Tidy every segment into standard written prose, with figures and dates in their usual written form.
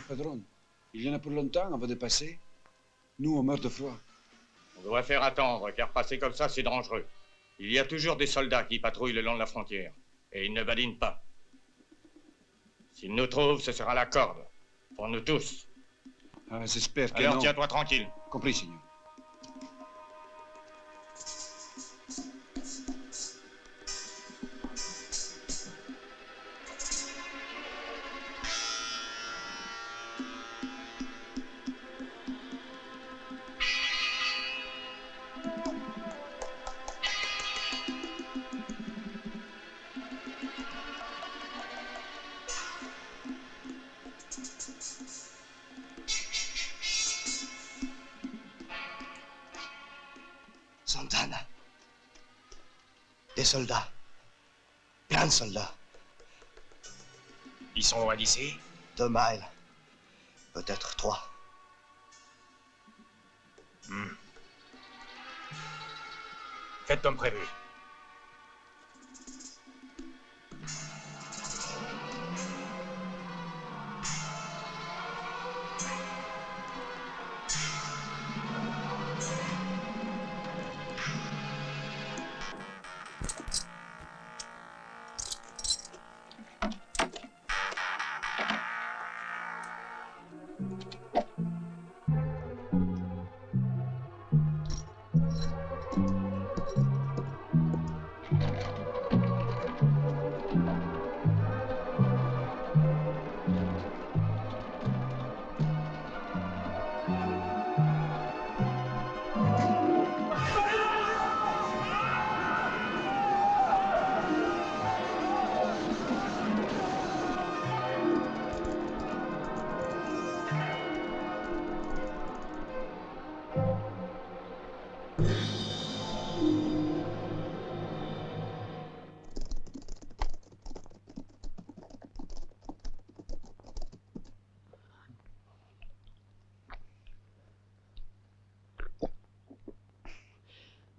Padron, il y en a pour longtemps avant de passer. Nous, on meurt de froid. On doit faire attendre, car passer comme ça, c'est dangereux. Il y a toujours des soldats qui patrouillent le long de la frontière. Et ils ne badinent pas. S'ils nous trouvent, ce sera la corde. Pour nous tous. Ah, j'espère que Alors non. tiens-toi tranquille. Compris, Seigneur. Santana. Des soldats. Plein de soldats. Ils sont loin d'ici? 2 miles. Peut-être 3. Faites comme prévu.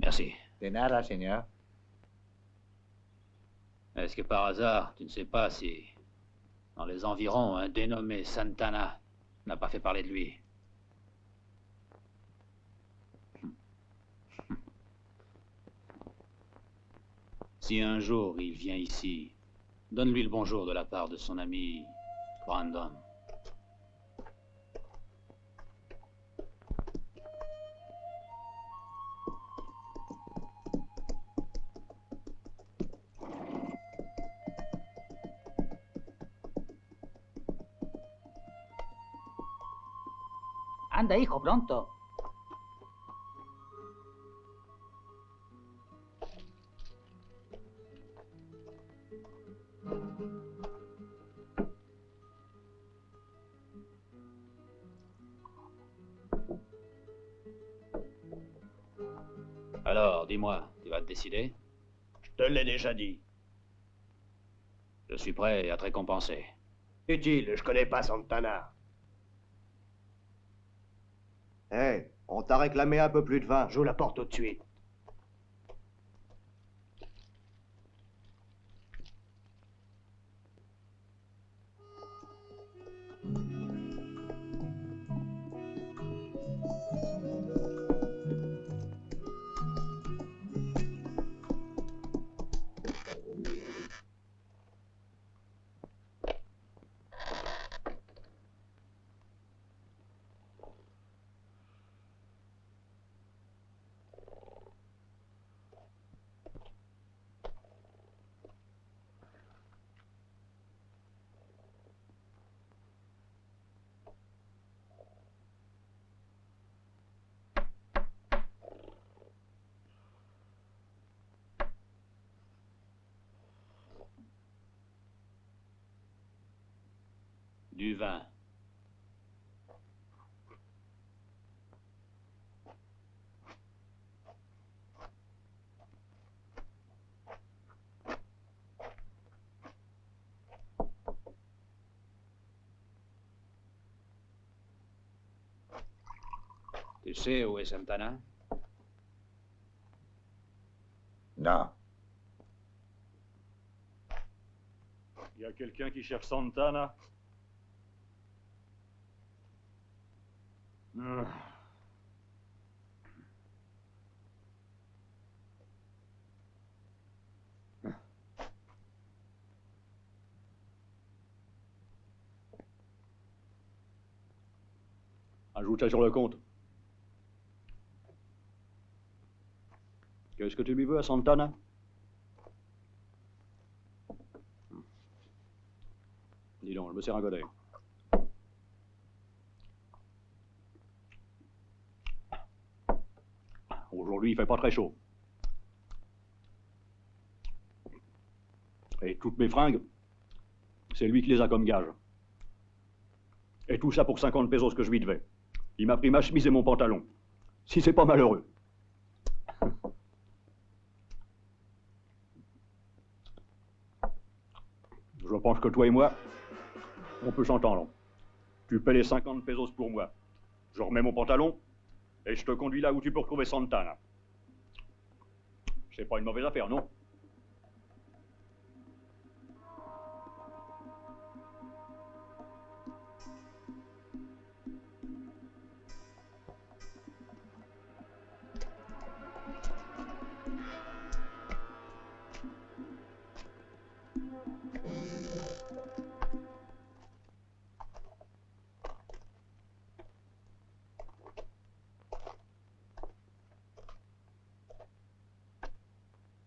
Merci. De nada, señor. Est-ce que par hasard, tu ne sais pas si, dans les environs, un dénommé Santana n'a pas fait parler de lui? Si un jour il vient ici, donne-lui le bonjour de la part de son ami Brandon. Anda, hijo, pronto. Alors, dis-moi, tu vas te décider? Je te l'ai déjà dit. Je suis prêt à te récompenser. Utile, je connais pas Santana. Hé, on t'a réclamé un peu plus de vin. J'ouvre la porte tout de suite. Du vin. Tu sais où est Santana? Non. Il y a quelqu'un qui cherche Santana? Ajoute ça sur le compte. Qu'est-ce que tu lui veux à Santana? Dis donc, je me sers un godet. Aujourd'hui, il fait pas très chaud. Et toutes mes fringues, c'est lui qui les a comme gage. Et tout ça pour 50 pesos que je lui devais. Il m'a pris ma chemise et mon pantalon. Si c'est pas malheureux. Je pense que toi et moi, on peut s'entendre. Tu paies les 50 pesos pour moi. Je remets mon pantalon et je te conduis là où tu peux retrouver Santana. C'est pas une mauvaise affaire, non?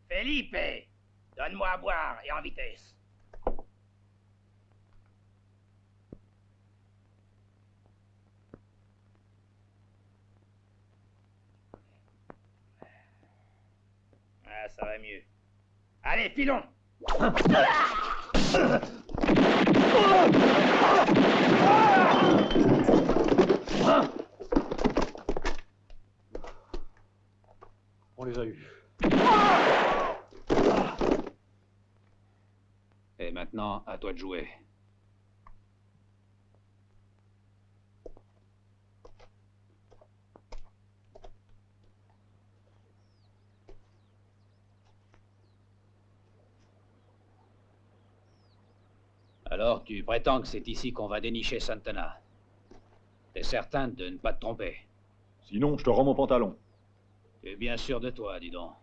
Felipe, donne-moi à boire et en vitesse. Ah, ça va mieux. Allez, filons! On les a eus. Et maintenant, à toi de jouer. Alors, tu prétends que c'est ici qu'on va dénicher Santana. T'es certain de ne pas te tromper? Sinon, je te rends mon pantalon. Tu es bien sûr de toi, dis donc.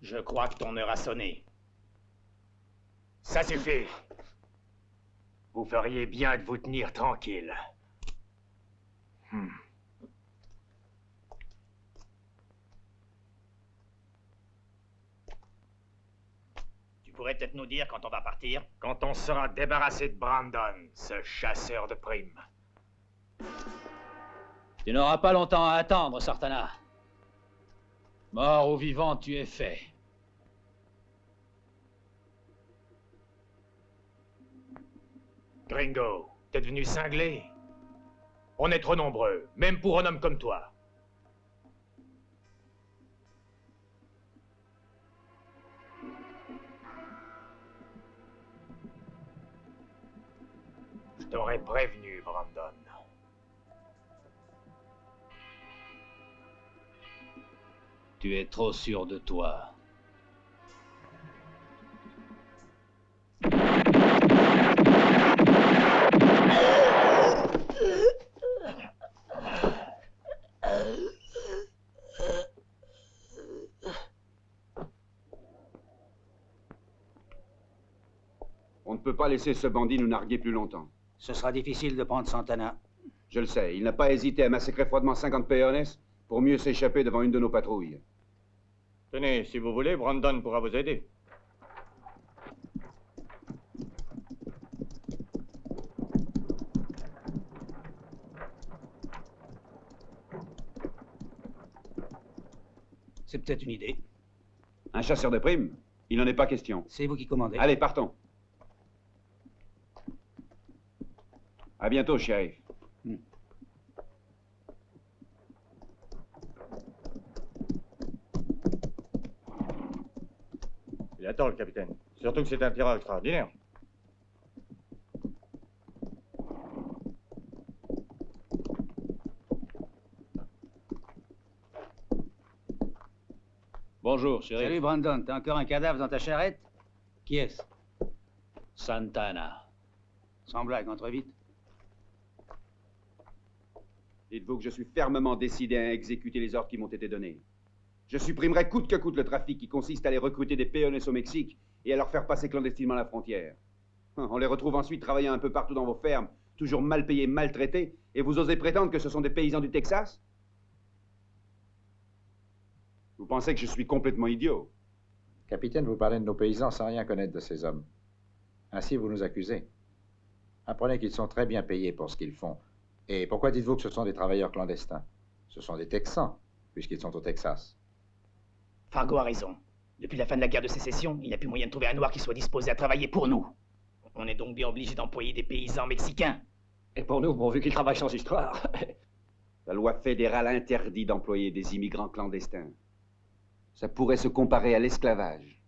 Je crois que ton heure a sonné. Ça suffit. Vous feriez bien de vous tenir tranquille. Tu pourrais peut-être nous dire quand on va partir? Quand on sera débarrassé de Brandon, ce chasseur de primes. Tu n'auras pas longtemps à attendre, Santana. Mort ou vivant, tu es fait. Gringo, t'es devenu cinglé. On est trop nombreux, même pour un homme comme toi. Je t'aurais prévenu, Brandon. Tu es trop sûr de toi. peut pas laisser ce bandit nous narguer plus longtemps. Ce sera difficile de prendre Santana. Je le sais, il n'a pas hésité à massacrer froidement 50 peones pour mieux s'échapper devant une de nos patrouilles. Tenez, si vous voulez, Brandon pourra vous aider. C'est peut-être une idée. Un chasseur de primes? Il n'en est pas question. C'est vous qui commandez. Allez, partons. À bientôt, shérif. Il attend, le capitaine. Surtout que c'est un tireur extraordinaire. Bonjour, chérie. Salut Brandon, t'as encore un cadavre dans ta charrette? Qui est-ce? Santana. Sans blague, entre vite. Dites-vous que je suis fermement décidé à exécuter les ordres qui m'ont été donnés. Je supprimerai coûte que coûte le trafic qui consiste à aller recruter des peones au Mexique et à leur faire passer clandestinement la frontière. On les retrouve ensuite travaillant un peu partout dans vos fermes, toujours mal payés, maltraités, et vous osez prétendre que ce sont des paysans du Texas? Vous pensez que je suis complètement idiot? Capitaine, vous parlez de nos paysans sans rien connaître de ces hommes. Ainsi, vous nous accusez. Apprenez qu'ils sont très bien payés pour ce qu'ils font. Et pourquoi dites-vous que ce sont des travailleurs clandestins? Ce sont des Texans, puisqu'ils sont au Texas. Fargo a raison. Depuis la fin de la guerre de sécession, il n'y a plus moyen de trouver un noir qui soit disposé à travailler pour nous. On est donc bien obligé d'employer des paysans mexicains. Et pour nous, pourvu qu'ils travaillent sans histoire. La loi fédérale interdit d'employer des immigrants clandestins. Ça pourrait se comparer à l'esclavage.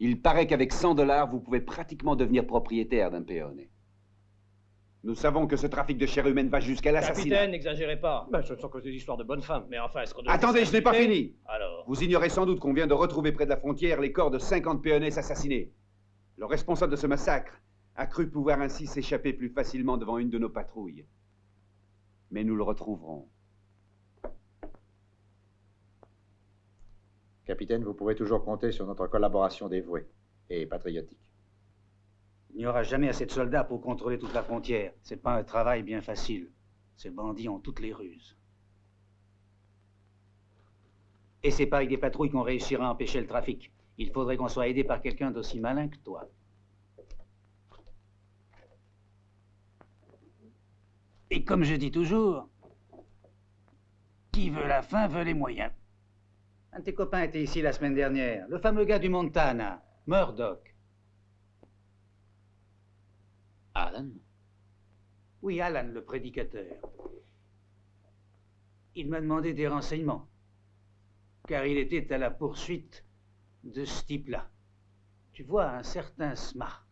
Il paraît qu'avec 100 $, vous pouvez pratiquement devenir propriétaire d'un peone. Nous savons que ce trafic de chair humaine va jusqu'à l'assassinat. Capitaine, n'exagérez pas. Ben, ce ne sont que des histoires de bonnes femmes. Mais enfin, est-ce qu'on doit... Attendez, je n'ai pas fini. Alors... Vous ignorez sans doute qu'on vient de retrouver près de la frontière les corps de 50 peones assassinés. Le responsable de ce massacre a cru pouvoir ainsi s'échapper plus facilement devant une de nos patrouilles. Mais nous le retrouverons. Capitaine, vous pouvez toujours compter sur notre collaboration dévouée et patriotique. Il n'y aura jamais assez de soldats pour contrôler toute la frontière. C'est pas un travail bien facile. Ces bandits ont toutes les ruses. Et c'est pas avec des patrouilles qu'on réussira à empêcher le trafic. Il faudrait qu'on soit aidé par quelqu'un d'aussi malin que toi. Et comme je dis toujours, qui veut la fin veut les moyens. Un de tes copains était ici la semaine dernière. Le fameux gars du Montana, Murdoch. Alan? Oui, Alan, le prédicateur. Il m'a demandé des renseignements, car il était à la poursuite de ce type-là. Tu vois, un certain Smart.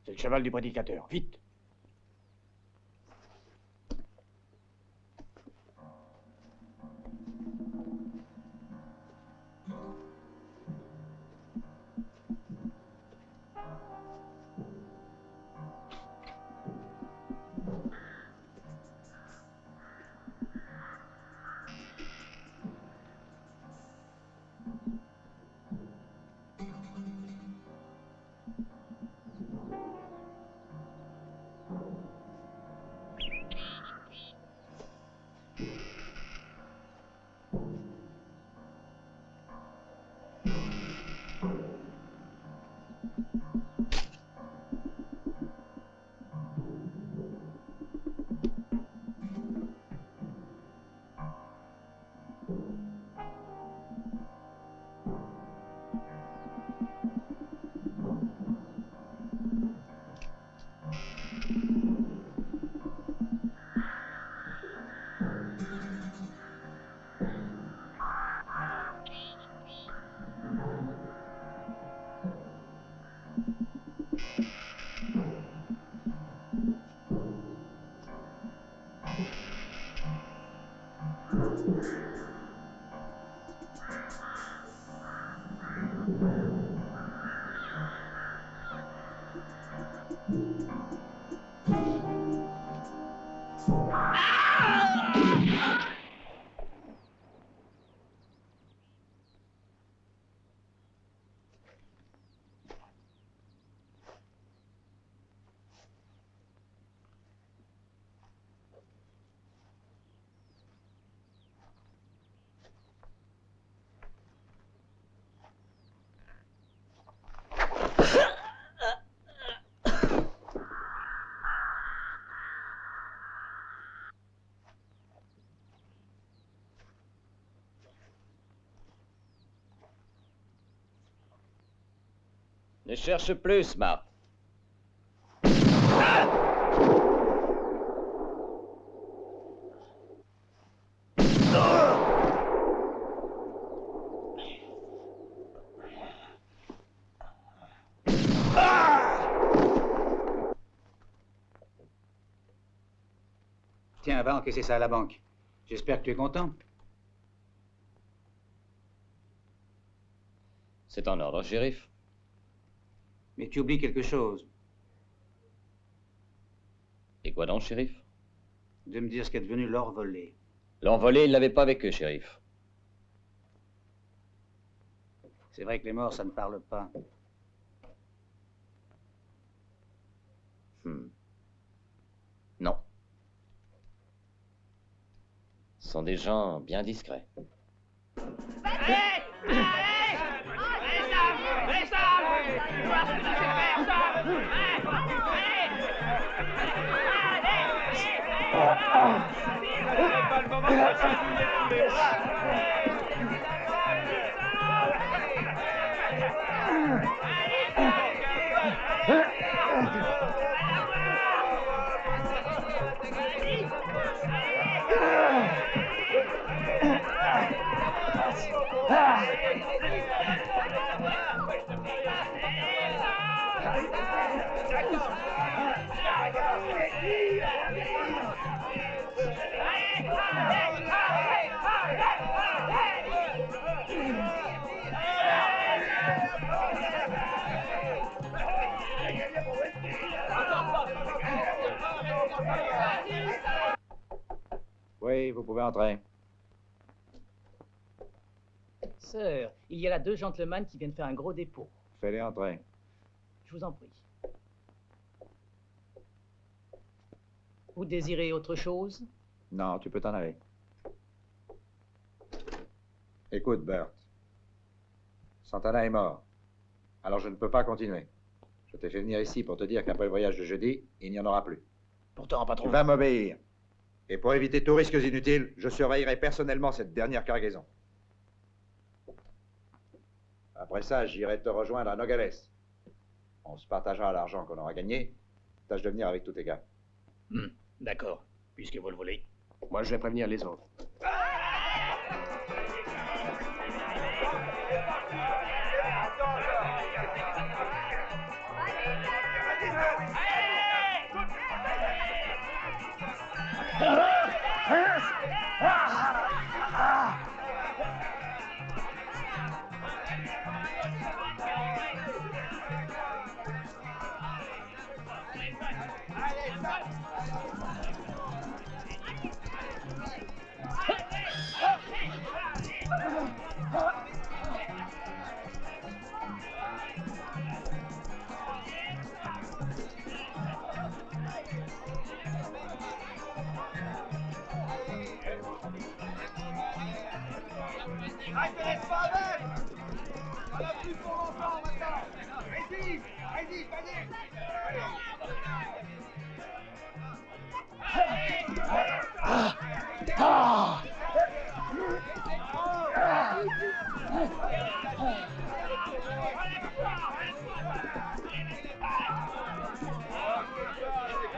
C'est le cheval du prédicateur. Vite! Ne cherche plus, Smart. Tiens, va encaisser ça à la banque. J'espère que tu es content. C'est en ordre, shérif. Mais tu oublies quelque chose. Et quoi donc, shérif? De me dire ce qu'est devenu l'or volé. L'or volé, il l'avait pas avec eux, shérif. C'est vrai que les morts, ça ne parle pas. Non. Ce sont des gens bien discrets. Oui, vous pouvez entrer. Sir, il y a là 2 gentlemen qui viennent faire un gros dépôt. Faites-les entrer. Je vous en prie. Vous désirez autre chose? Non, tu peux t'en aller. Écoute, Bert. Santana est mort. Alors je ne peux pas continuer. Je t'ai fait venir ici pour te dire qu'après le voyage de jeudi, il n'y en aura plus. Pourtant, patron. Tu vas m'obéir. Et pour éviter tout risque inutile, je surveillerai personnellement cette dernière cargaison. Après ça, j'irai te rejoindre à Nogales. On se partagera l'argent qu'on aura gagné. Tâche de venir avec tous tes gars. D'accord, puisque vous le voulez. Moi, je vais prévenir les autres.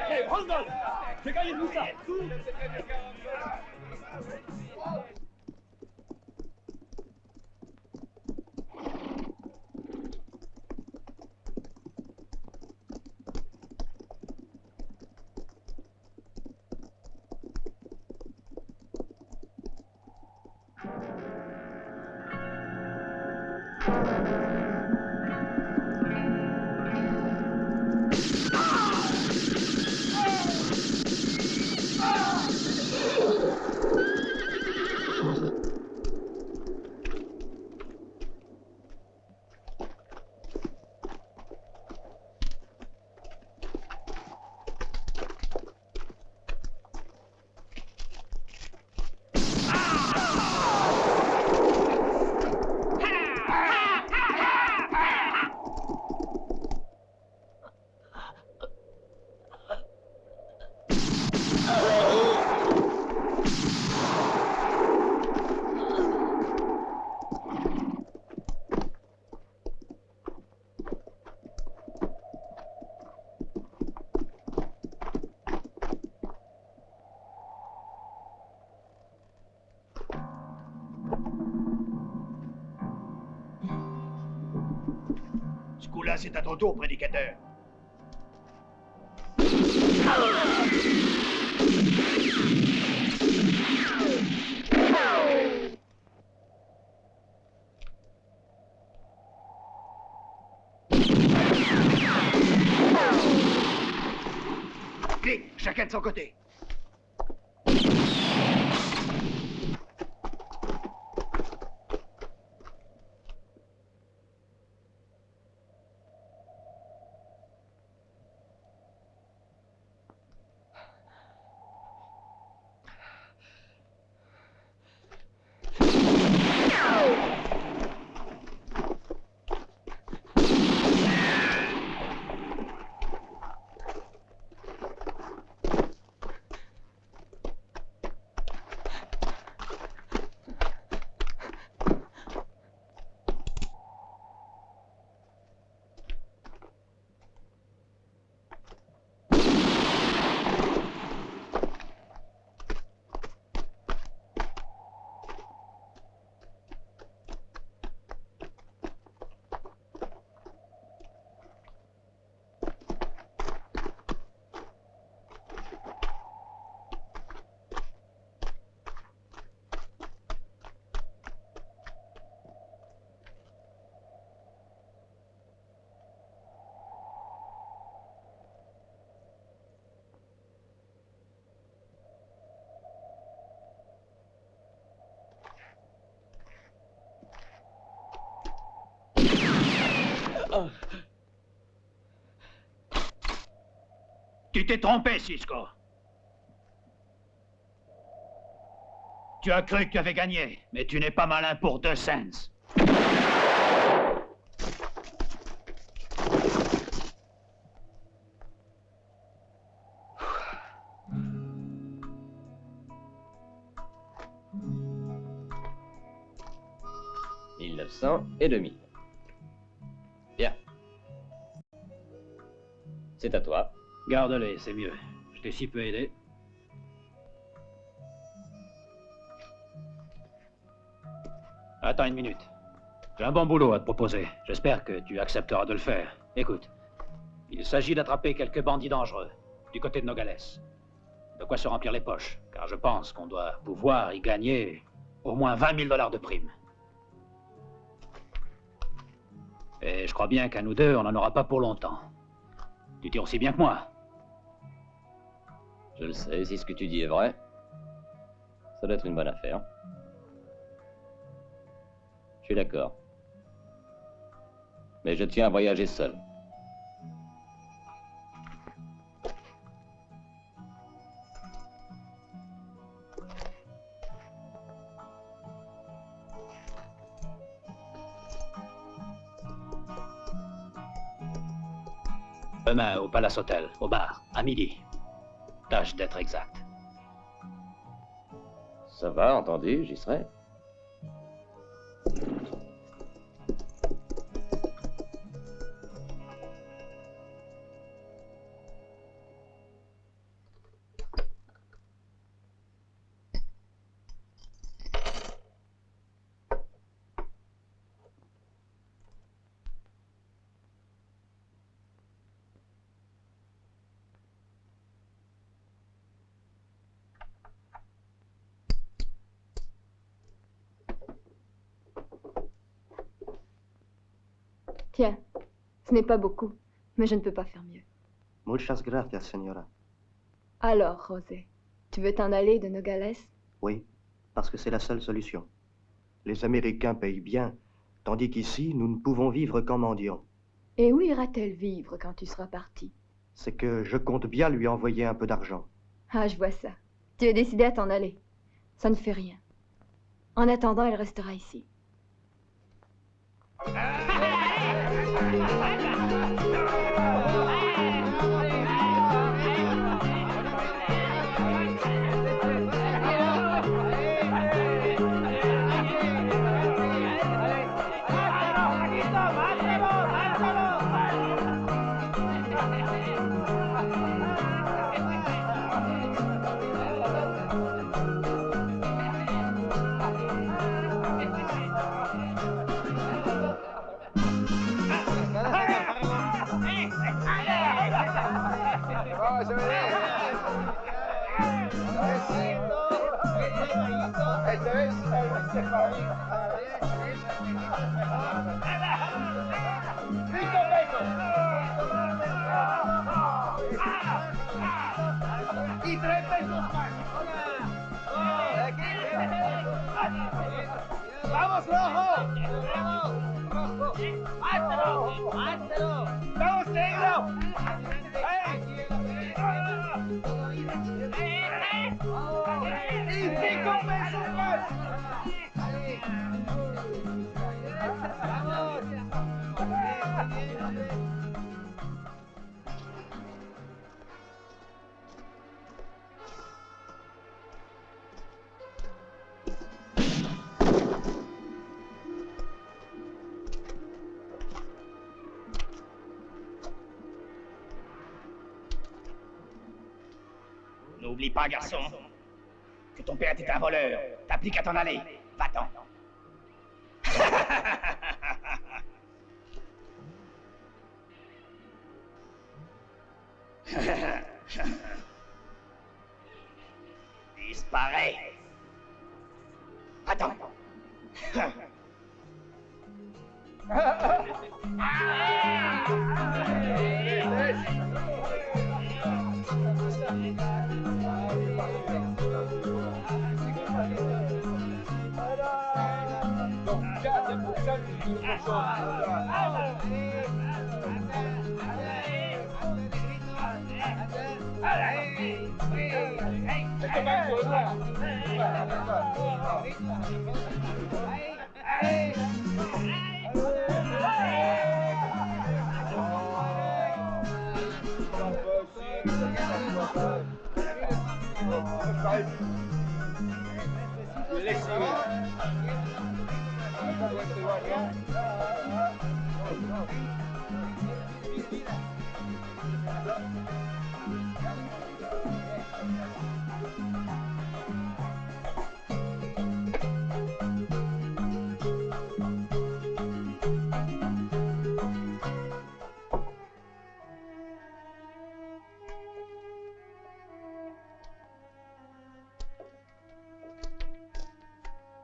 Hey, hold on! J'ai gagné tout ça! coup-là, c'est à ton tour, prédicateur. Vite, chacun de son côté. Tu t'es trompé, Cisco. Tu as cru que tu avais gagné, mais tu n'es pas malin pour 2 cents. Et 2000. Bien. C'est à toi. Garde-les, c'est mieux. Je t'ai si peu aidé. Attends une minute. J'ai un bon boulot à te proposer. J'espère que tu accepteras de le faire. Écoute, il s'agit d'attraper quelques bandits dangereux, du côté de Nogales. De quoi se remplir les poches, car je pense qu'on doit pouvoir y gagner au moins 20 000 $ de prime. Et je crois bien qu'à nous deux, on n'en aura pas pour longtemps. Tu tires aussi bien que moi. Je le sais, si ce que tu dis est vrai, ça doit être une bonne affaire. Je suis d'accord. Mais je tiens à voyager seul. Demain, au Palace Hotel, au bar, à midi. Tâche d'être exact. Ça va, entendu, j'y serai. Tiens, ce n'est pas beaucoup, mais je ne peux pas faire mieux. Muchas gracias, señora. Alors, José, tu veux t'en aller de Nogales? Oui, parce que c'est la seule solution. Les Américains payent bien, tandis qu'ici, nous ne pouvons vivre qu'en mendiant. Et où ira-t-elle vivre quand tu seras parti? C'est que je compte bien lui envoyer un peu d'argent. Ah, je vois ça. Tu es décidé à t'en aller. Ça ne fait rien. En attendant, elle restera ici. Y 3 pesos más. ¡Vamos, rojo! ¡Rojo! ¡Mátalo! ¡Vamos, negro! ¡Y 5 pesos más! N'oublie pas, garçon, que ton père était un voleur. T'as plus qu'à t'en aller. Va-t'en. Disparais. Attends.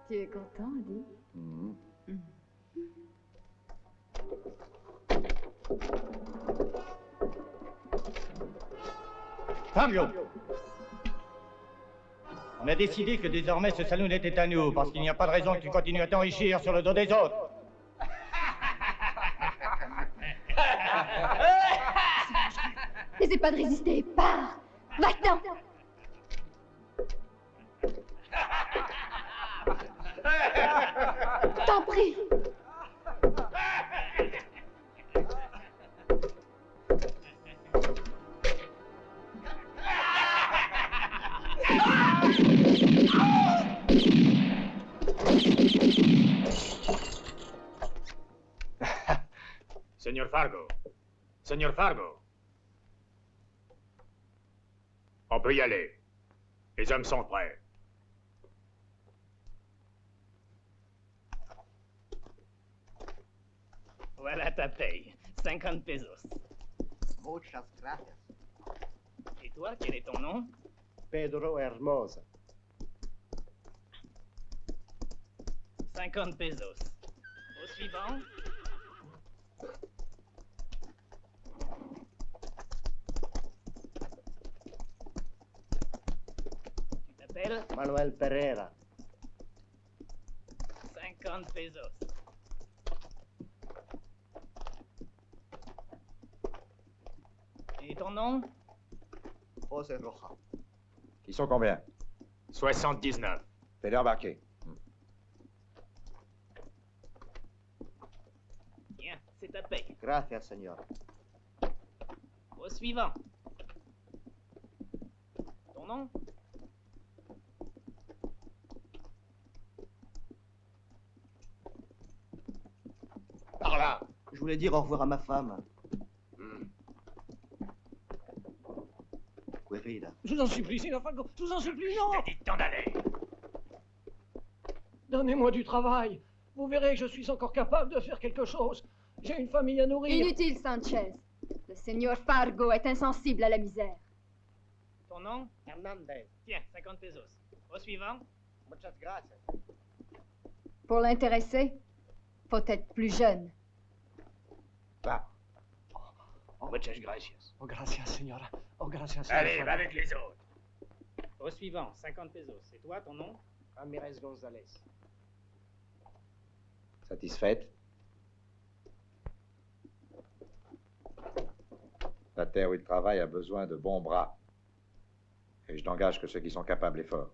Tu es content, Adi? Fargo! On a décidé que désormais ce saloon était à nous, parce qu'il n'y a pas de raison que tu continues à t'enrichir sur le dos des autres. N'essaie pas de résister, pars! Va-t'en! T'en prie! Señor Fargo. Señor Fargo. On peut y aller. Les hommes sont prêts. Voilà ta paye. 50 pesos. Muchas gracias. Et toi, quel est ton nom? Pedro Hermosa. 50 pesos. Au suivant. Tu t'appelles? Manuel Pereira. 50 pesos. Et ton nom? José Roja. Ils sont combien? 79. Fais-les embarquer. Tiens, c'est ta paye. Gracias, señor. Au suivant. Ton nom? Par là. Je voulais dire au revoir à ma femme. Querida. Je vous en supplie, Señor Fargo, je vous en supplie, non! Je t'ai dit de t'en aller. Donnez-moi du travail. Vous verrez que je suis encore capable de faire quelque chose. J'ai une famille à nourrir. Inutile, Sanchez. Le Señor Fargo est insensible à la misère. Ton nom? Hernandez. Tiens, 50 pesos. Au suivant. Muchas gracias. Pour l'intéresser, faut être plus jeune. Va. Muchas gracias. Oh, gracias, señora. Oh, gracias. Allez, señora. va avec les autres. Au suivant, 50 pesos. C'est toi, ton nom? Ramirez González. Satisfaite? La terre où il travaille a besoin de bons bras. Et je n'engage que ceux qui sont capables et forts.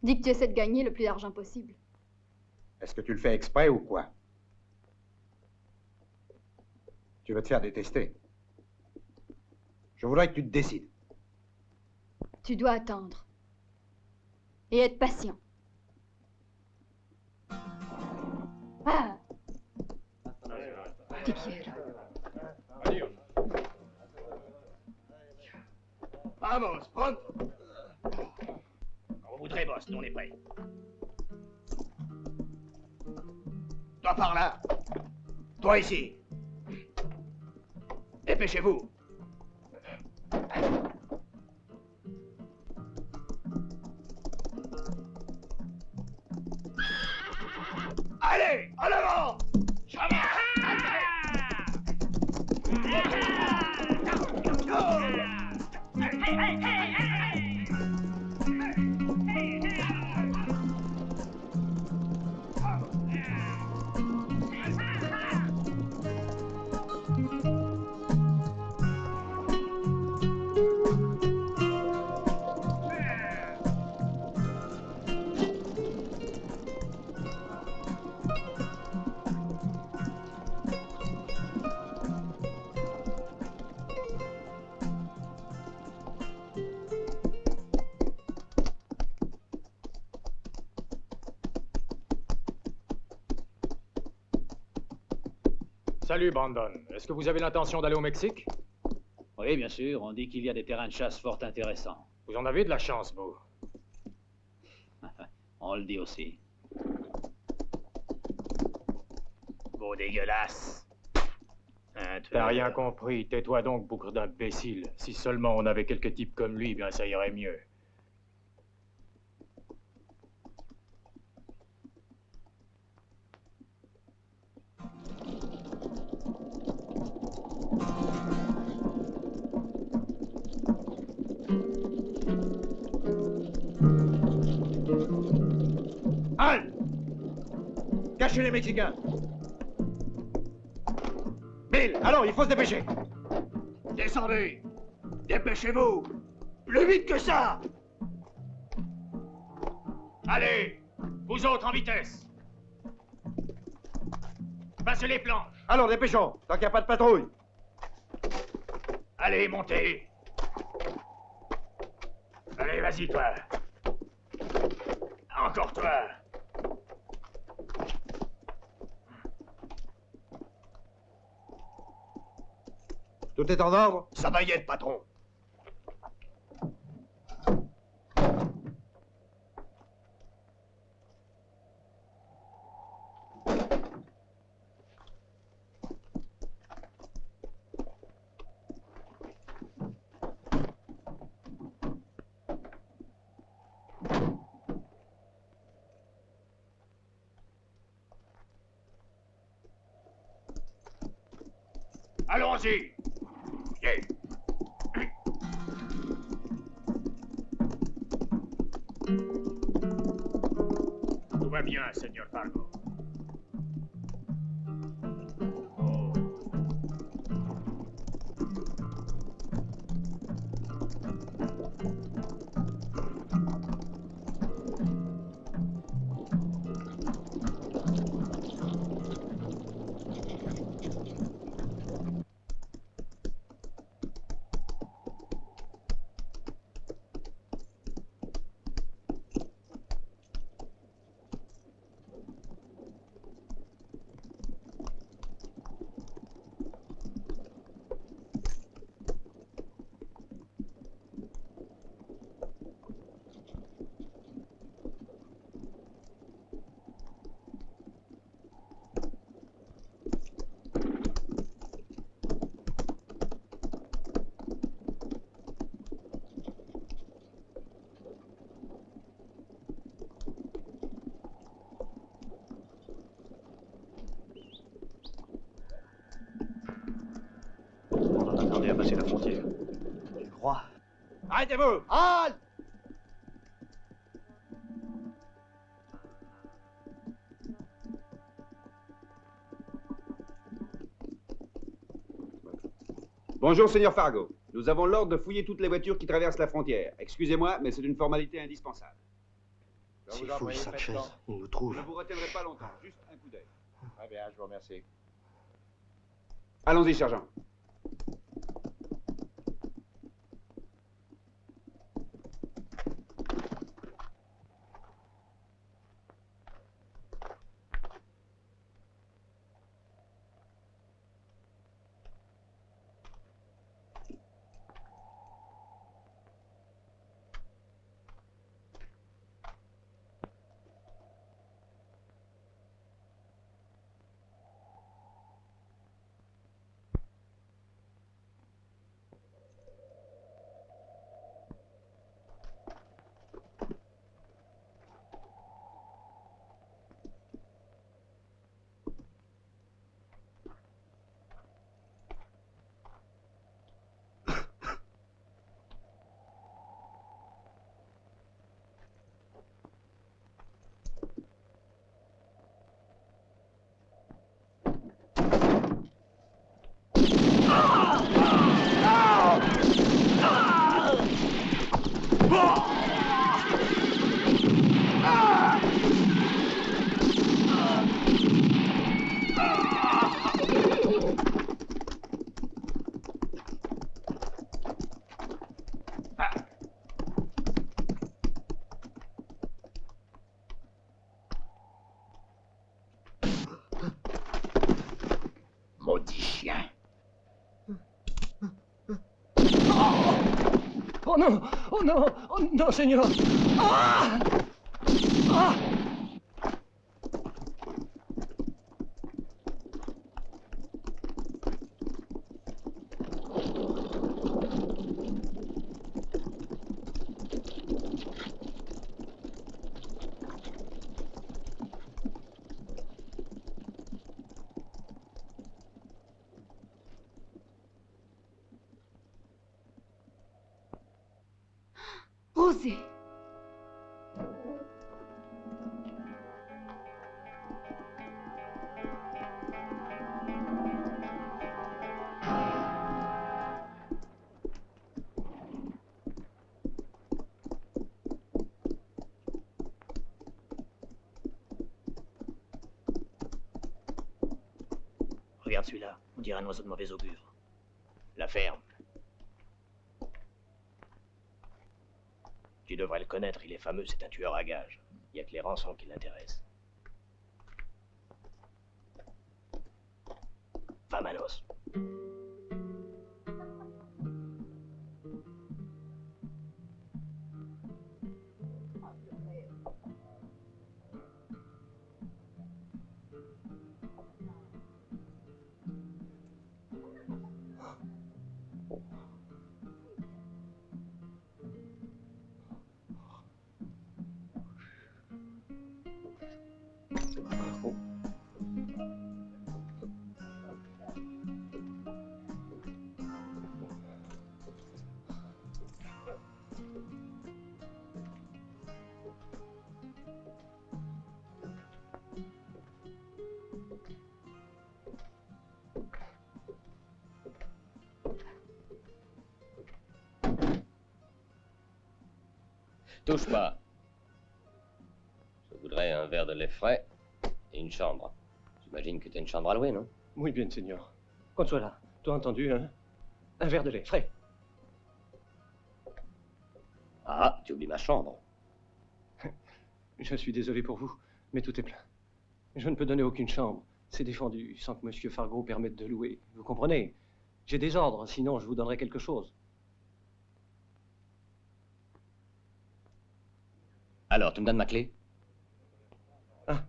Dis que tu essaies de gagner le plus d'argent possible. Est-ce que tu le fais exprès ou quoi? Tu veux te faire détester. Je voudrais que tu te décides. Tu dois attendre. Et être patient. Ah! Te quiero. Vamos, pronto. On voudrait, boss, nous on est prêts. Toi par là. Toi ici. Dépêchez-vous. Allez, en avant. Salut, Brandon. Est-ce que vous avez l'intention d'aller au Mexique? Oui, bien sûr. On dit qu'il y a des terrains de chasse fort intéressants. Vous en avez de la chance, vous. On le dit aussi. Beau dégueulasse. T'as rien compris. Tais-toi donc, bougre d'imbécile. Si seulement on avait quelques types comme lui, bien ça irait mieux. Halte! Cachez les Mexicains! Bill, allons, il faut se dépêcher! Descendez. Dépêchez-vous. Plus vite que ça. Allez, vous autres en vitesse. Passez les planches. Allons, dépêchons, tant qu'il n'y a pas de patrouille! Allez, montez. Allez, vas-y, toi. Encore toi. Tout est en ordre? Ça va y être, patron. Allons-y. Yeah. Tout va bien, Seigneur Fargo. Arrêtez-vous! Halte! Bonjour, Seigneur Fargo. Nous avons l'ordre de fouiller toutes les voitures qui traversent la frontière. Excusez-moi, mais c'est une formalité indispensable. S'il fouille Sanchez, il nous trouve. Je ne vous retiendrai pas longtemps, juste un coup d'œil. Très bien, je vous remercie. Allons-y, sergent. Maudit chien. Oh non! Oh non! Oh non, Seigneur! Ah! Ah! Rosé! Regarde celui-là, on dirait un oiseau de mauvais augure. La ferme. Tu devrais le connaître, il est fameux, c'est un tueur à gages. Il n'y a que les rançons qui l'intéressent. Va, Manos. Touche pas. Je voudrais un verre de lait frais et une chambre. J'imagine que tu as une chambre à louer, non? Muy bien, Seigneur. Consuela, tu as entendu, hein? Un verre de lait frais. Ah, tu oublies ma chambre. Je suis désolé pour vous, mais tout est plein. Je ne peux donner aucune chambre. C'est défendu sans que Monsieur Fargo permette de louer. Vous comprenez? J'ai des ordres, sinon je vous donnerai quelque chose. Alors, tu me donnes ma clé? Ah.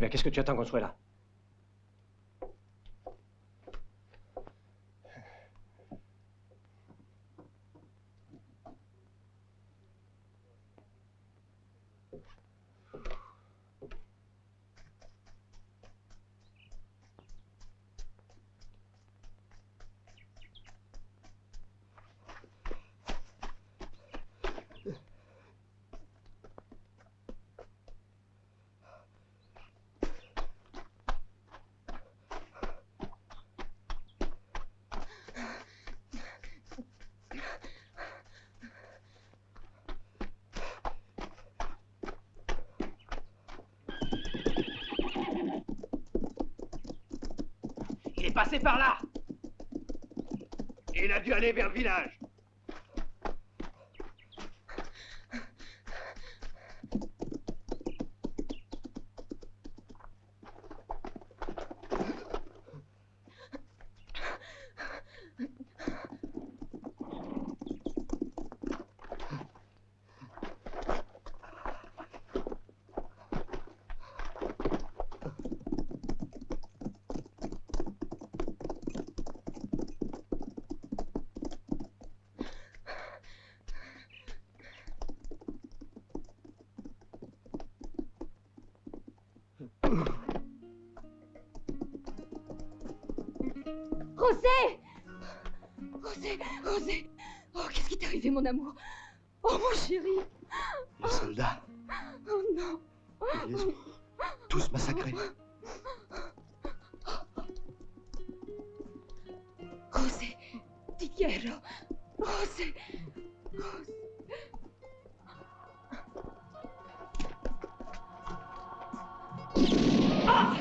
bien, qu'est-ce que tu attends qu'on soit là? Il est passé par là. Il a dû aller vers le village. José! José! José! Oh, qu'est-ce qui t'est arrivé, mon amour? Oh, mon chéri! Les soldats, Oh non! ils les ont tous massacrés. José! Ti quiero! José! José! Ah!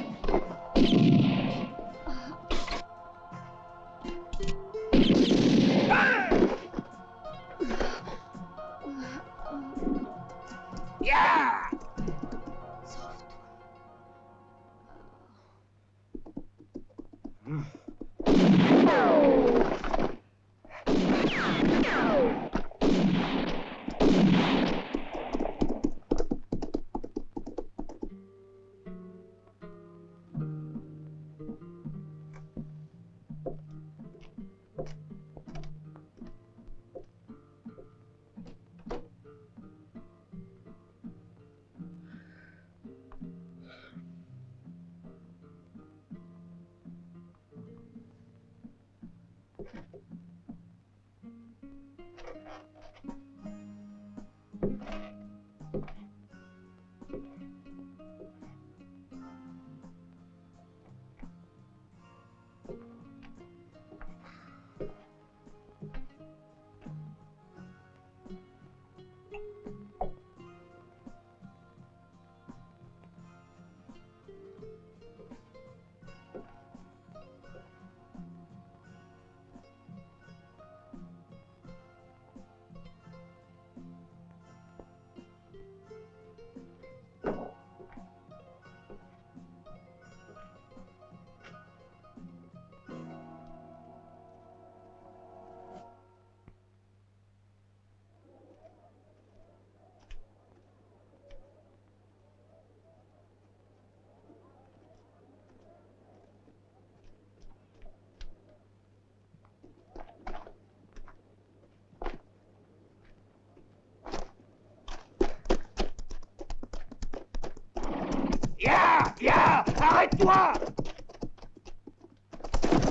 Yeah! Ya! Arrête-toi!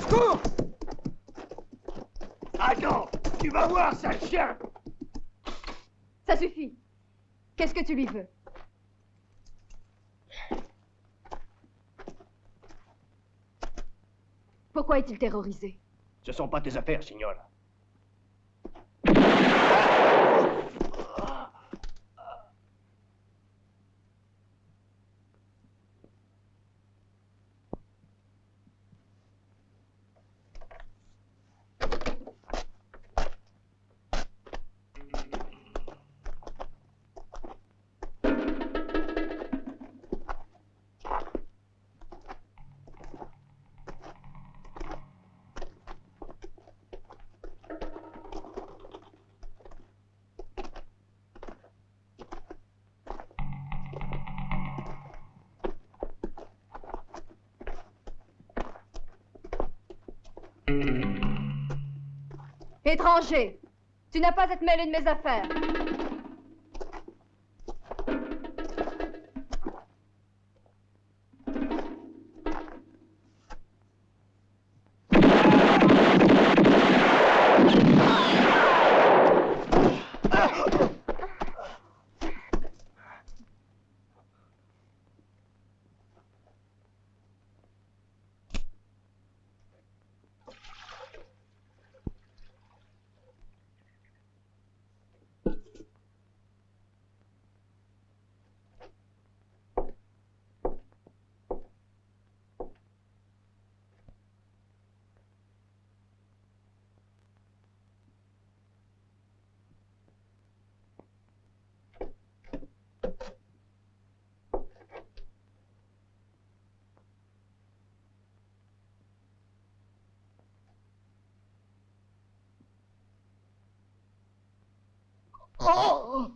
Cours! Attends, tu vas voir, sale chien! Ça suffit. Qu'est-ce que tu lui veux? Pourquoi est-il terrorisé? Ce sont pas tes affaires, signora. Étranger, tu n'as pas à te mêler de mes affaires. Oh!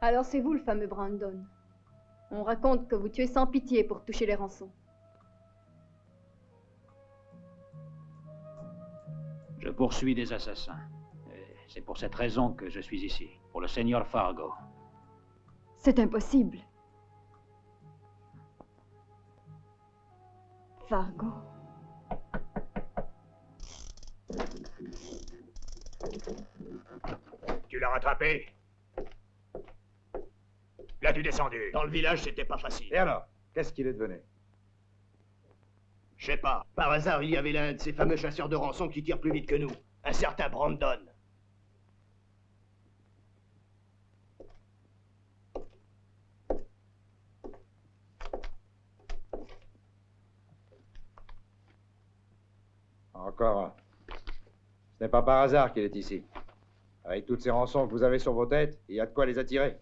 Alors c'est vous le fameux Brandon. On raconte que vous tuez sans pitié pour toucher les rançons. Je poursuis des assassins. Et c'est pour cette raison que je suis ici, pour le Seigneur Fargo. C'est impossible. Fargo. Tu l'as rattrapé? L'as-tu descendu? Dans le village, c'était pas facile. Et alors, qu'est-ce qu'il est devenu? Je sais pas. Par hasard, il y avait l'un de ces fameux chasseurs de rançon qui tire plus vite que nous. Un certain Brandon. Encore un. Ce n'est pas par hasard qu'il est ici. Avec toutes ces rançons que vous avez sur vos têtes, il y a de quoi les attirer.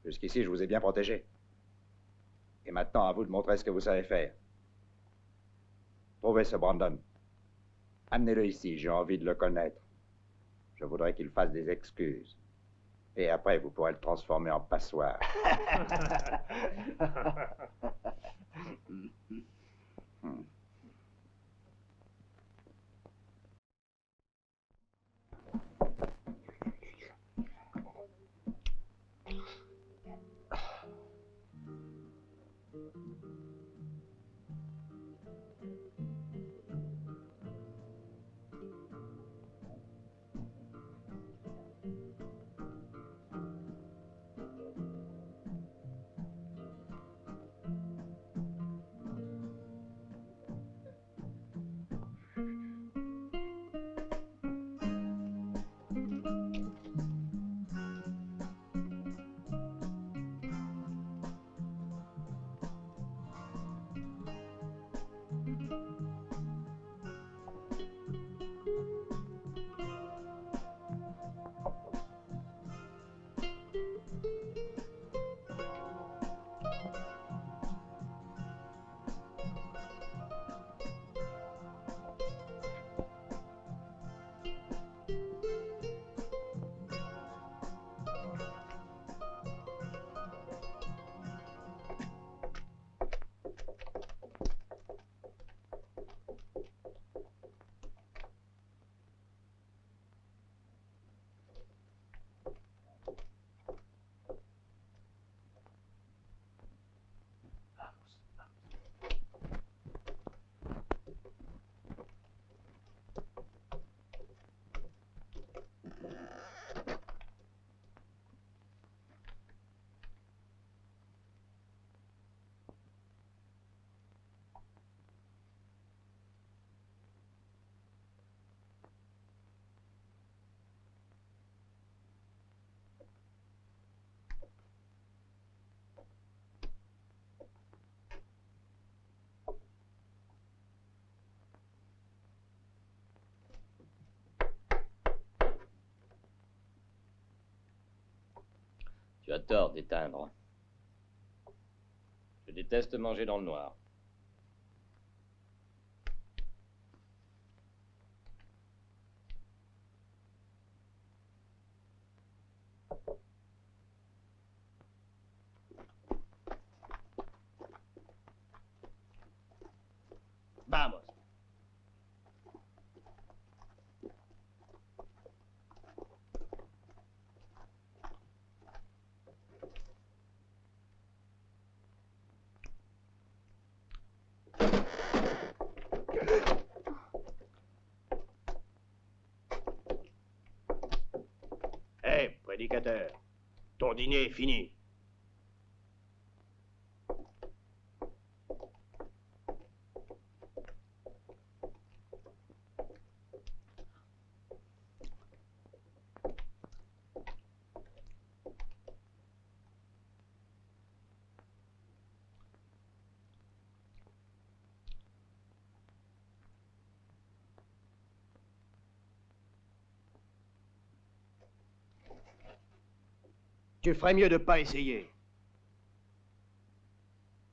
Jusqu'ici, je vous ai bien protégé. Et maintenant, à vous de montrer ce que vous savez faire. Trouvez ce Brandon. Amenez-le ici, j'ai envie de le connaître. Je voudrais qu'il fasse des excuses. Et après, vous pourrez le transformer en passoire. Tu as tort d'éteindre. Je déteste manger dans le noir. Vamos. Hé, prédicateur, ton dîner est fini. Tu ferais mieux de pas essayer.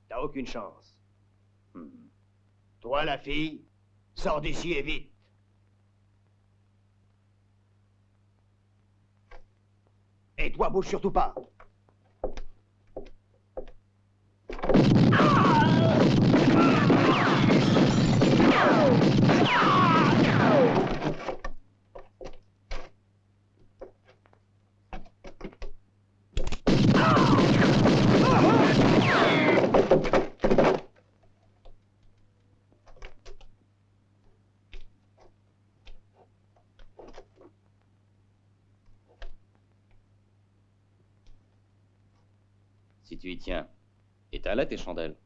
T'as aucune chance. Toi, la fille, sors d'ici et vite. Et toi, bouge surtout pas. Si tu y tiens, éteins-la tes chandelles.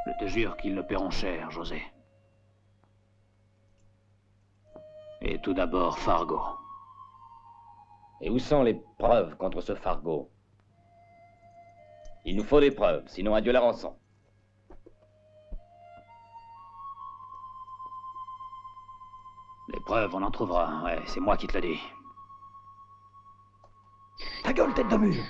Je te jure qu'ils le paieront cher, José. Et tout d'abord, Fargo. Et où sont les preuves contre ce Fargo? Il nous faut des preuves, sinon adieu la rançon. preuves, on en trouvera. Ouais, c'est moi qui te le dis. Ta gueule, tête de mule!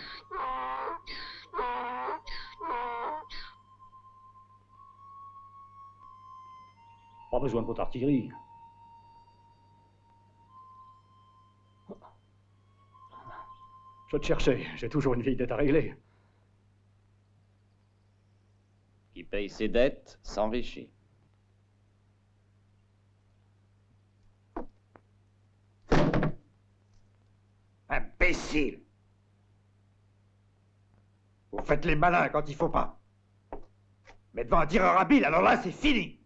Pas besoin de votre artillerie. Je te cherchais, j'ai toujours une vieille dette à régler. Qui paye ses dettes s'enrichit. Imbécile! Vous faites les malins quand il faut pas. Mais devant un tireur habile, alors là, c'est fini!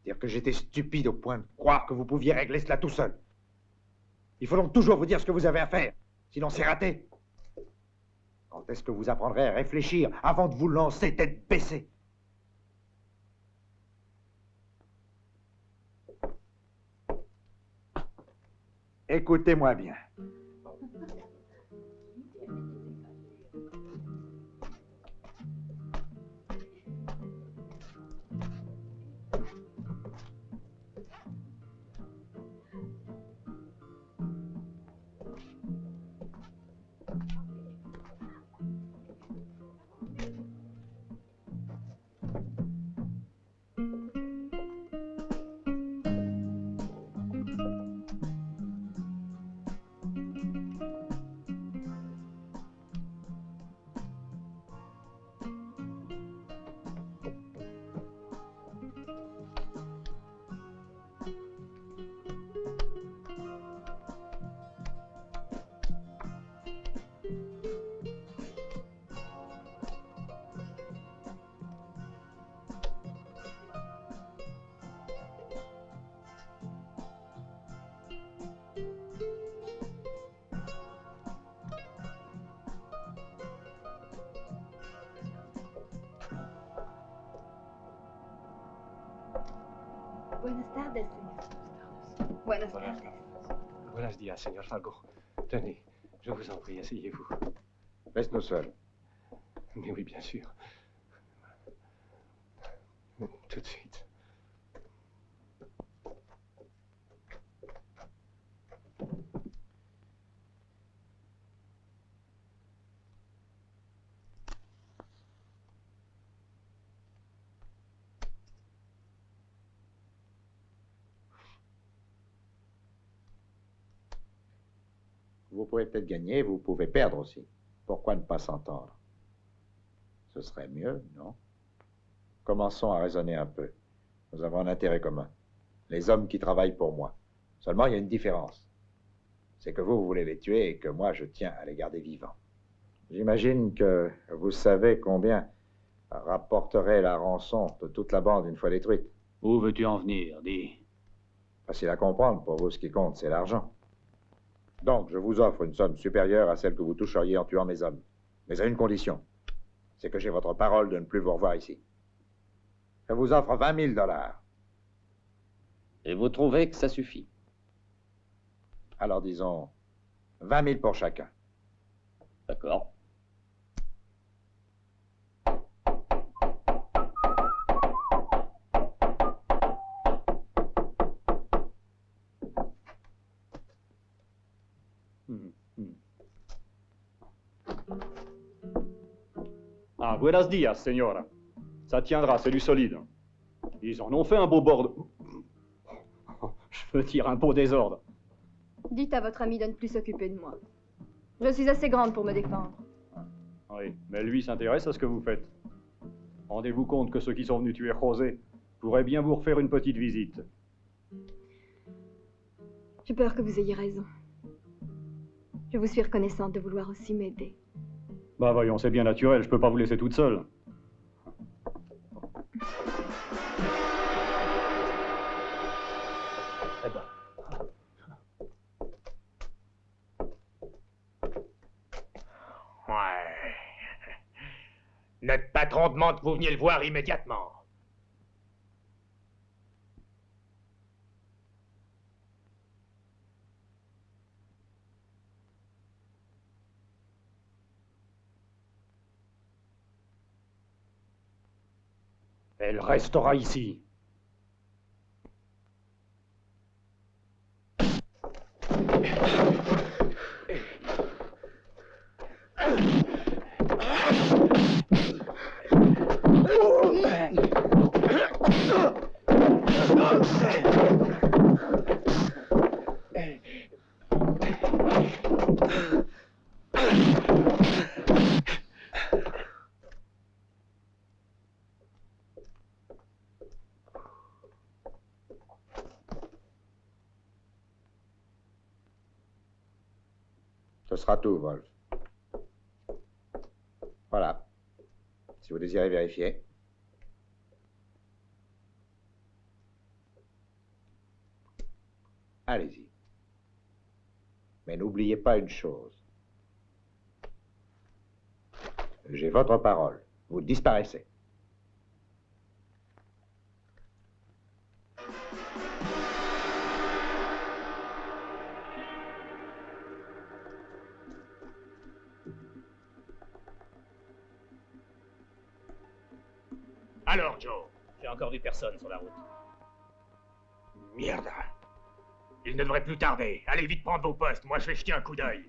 Dire que j'étais stupide au point de croire que vous pouviez régler cela tout seul. Il faut donc toujours vous dire ce que vous avez à faire, sinon c'est raté. Quand est-ce que vous apprendrez à réfléchir avant de vous lancer tête baissée? Écoutez-moi bien. Buenas tardes, señor. Buenas tardes. Buenos días, señor Fargo. Tenez, je vous en prie, asseyez-vous. Laisse-nous seuls. Mais oui, bien sûr. Tout de suite. Vous pouvez peut-être gagner, vous pouvez perdre aussi. Pourquoi ne pas s'entendre? Ce serait mieux, non? Commençons à raisonner un peu. Nous avons un intérêt commun. Les hommes qui travaillent pour moi. Seulement, il y a une différence. C'est que vous voulez les tuer et que moi, je tiens à les garder vivants. J'imagine que vous savez combien rapporterait la rançon de toute la bande une fois détruite. Où veux-tu en venir, dis? Facile à comprendre, pour vous, ce qui compte, c'est l'argent. Donc, je vous offre une somme supérieure à celle que vous toucheriez en tuant mes hommes. Mais à une condition. C'est que j'ai votre parole de ne plus vous revoir ici. Je vous offre 20 000 $. Et vous trouvez que ça suffit? Alors disons 20 000 pour chacun. D'accord. Ah, buenos días, señora. Ça tiendra, c'est du solide. Ils en ont fait un beau bord. Je veux dire, un beau désordre. Dites à votre ami de ne plus s'occuper de moi. Je suis assez grande pour me défendre. Oui, mais lui s'intéresse à ce que vous faites. Rendez-vous compte que ceux qui sont venus tuer José pourraient bien vous refaire une petite visite. J'ai peur que vous ayez raison. Je vous suis reconnaissante de vouloir aussi m'aider. Bah voyons, c'est bien naturel, je peux pas vous laisser toute seule. Eh ben. Ouais. Notre patron demande que vous veniez le voir immédiatement. Elle restera ici. Ce sera tout, Wolf. Voilà. Si vous désirez vérifier. Allez-y. Mais n'oubliez pas une chose. J'ai votre parole. Vous disparaissez. Alors, Joe? J'ai encore vu personne sur la route. Merde. Il ne devrait plus tarder. Allez vite prendre vos postes, moi je vais jeter un coup d'œil.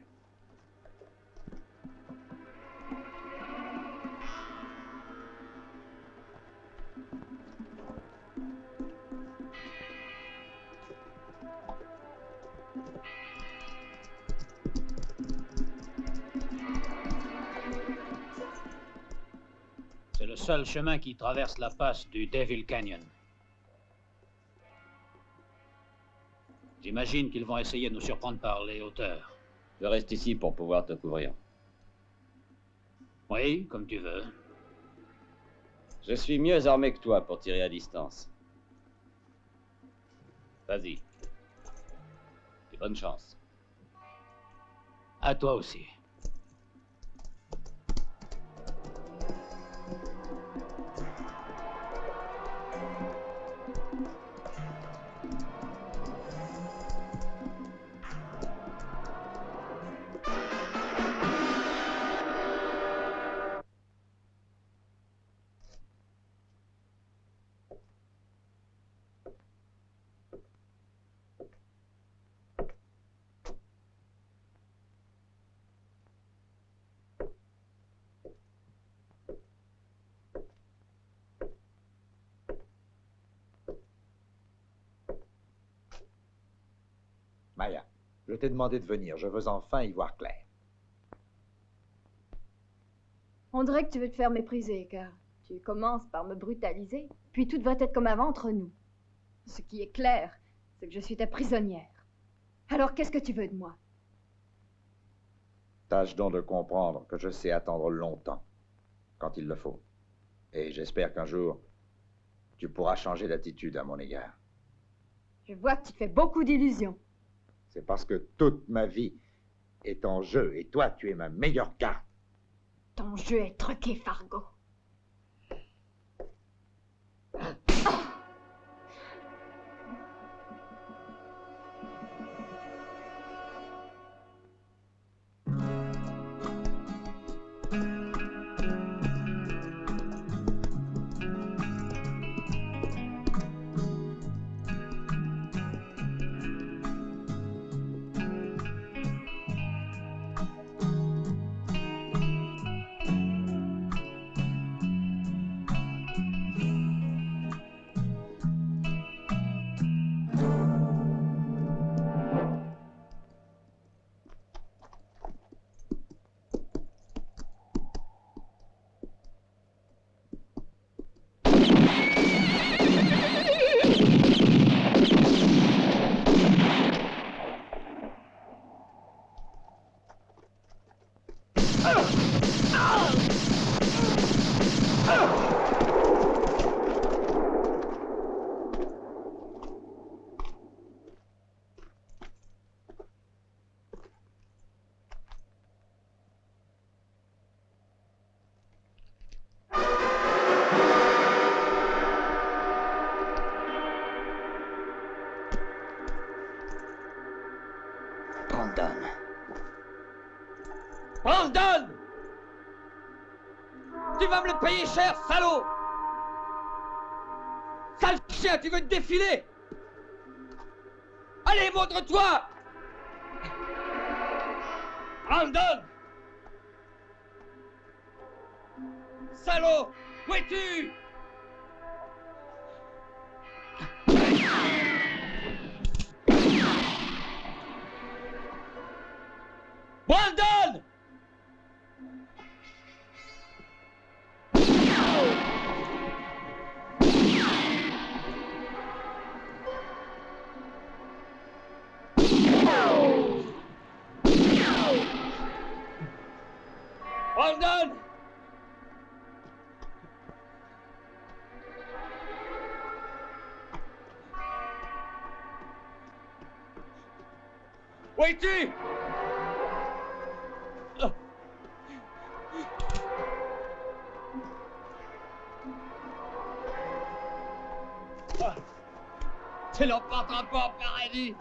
C'est le seul chemin qui traverse la passe du Devil Canyon. J'imagine qu'ils vont essayer de nous surprendre par les hauteurs. Je reste ici pour pouvoir te couvrir. Oui, comme tu veux. Je suis mieux armé que toi pour tirer à distance. Vas-y. Et bonne chance. À toi aussi. Maya, je t'ai demandé de venir. Je veux enfin y voir clair. On dirait que tu veux te faire mépriser, car tu commences par me brutaliser, puis tout devrait être comme avant entre nous. Ce qui est clair, c'est que je suis ta prisonnière. Alors qu'est-ce que tu veux de moi? Tâche donc de comprendre que je sais attendre longtemps, quand il le faut. Et j'espère qu'un jour, tu pourras changer d'attitude à mon égard. Je vois que tu te fais beaucoup d'illusions. C'est parce que toute ma vie est en jeu, et toi, tu es ma meilleure carte. Ton jeu est truqué, Fargo. Brandon! Tu vas me le payer cher, salaud! chien, tu veux te défiler? Allez, montre-toi! Brandon! Salaud! Où es-tu? Brandon! Brandon! Où es-tu? Tu l'emporteras pas en paradis.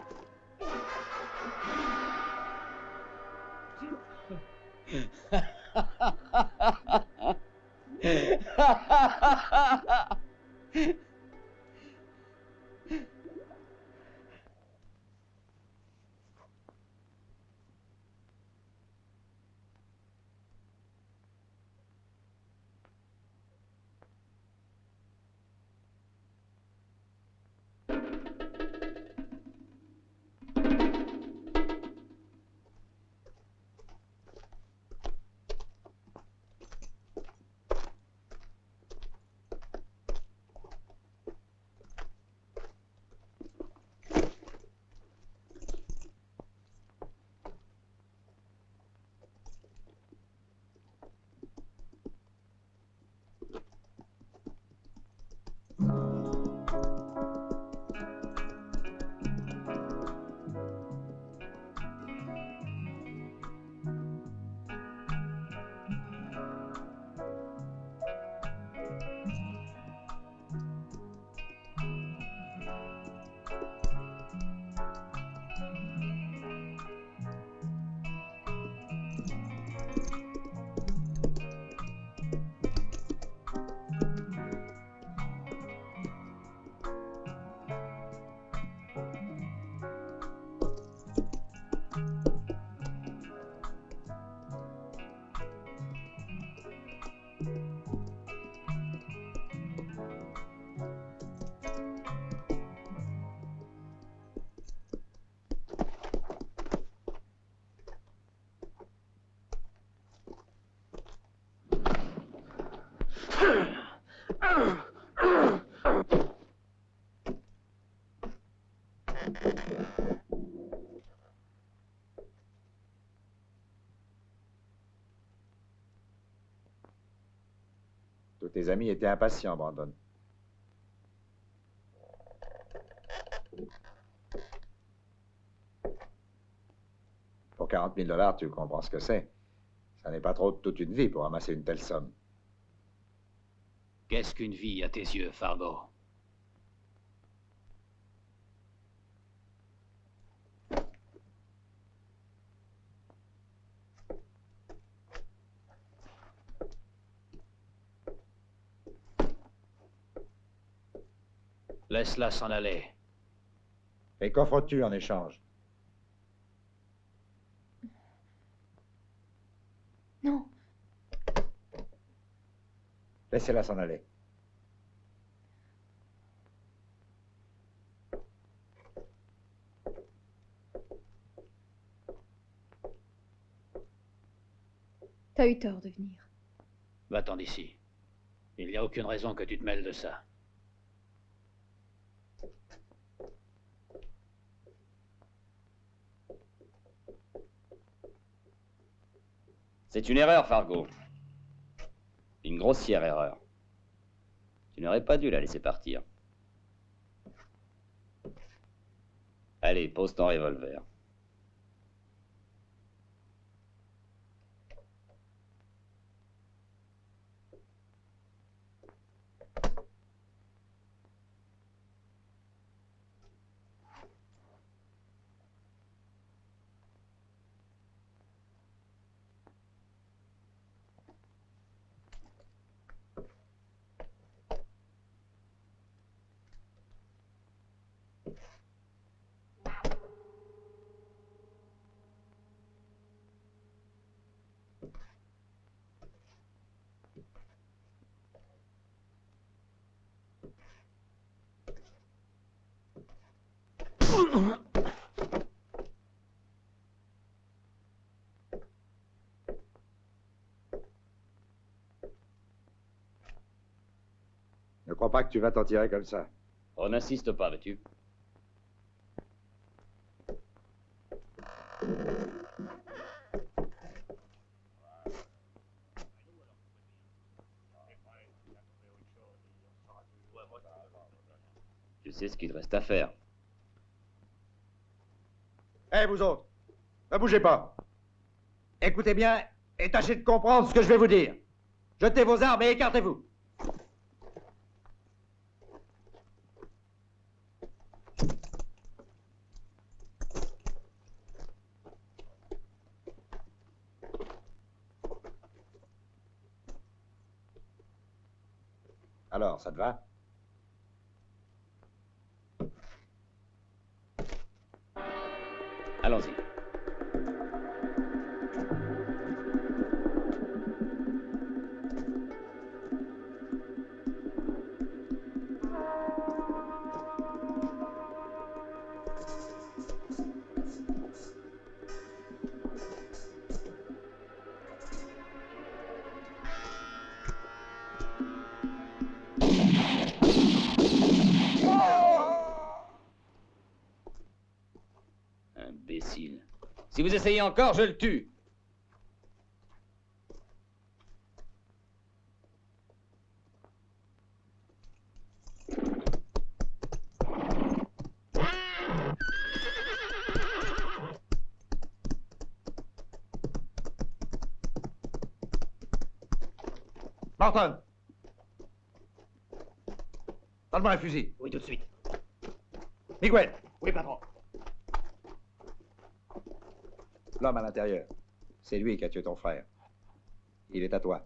Tous tes amis étaient impatients, Brandon. Pour 40 000 $, tu comprends ce que c'est. Ça n'est pas trop de toute une vie pour amasser une telle somme. Qu'est-ce qu'une vie à tes yeux, Fargo? Laisse-la s'en aller. Et qu'offres-tu en échange? Non. Laissez-la s'en aller. T'as eu tort de venir. Va-t'en d'ici. Il n'y a aucune raison que tu te mêles de ça. C'est une erreur, Fargo. Une grossière erreur. Tu n'aurais pas dû la laisser partir. Allez, pose ton revolver. Ne crois pas que tu vas t'en tirer comme ça. On n'insiste pas, veux-tu? Je sais ce qu'il te reste à faire. Hé, vous autres, ne bougez pas. Écoutez bien et tâchez de comprendre ce que je vais vous dire. Jetez vos armes et écartez-vous. Alors, ça te va? Allons-y. Imbécile. Si vous essayez encore, je le tue. Martin! Donne-moi un fusil. Oui, tout de suite. Miguel! Oui, patron. L'homme à l'intérieur, c'est lui qui a tué ton frère. Il est à toi.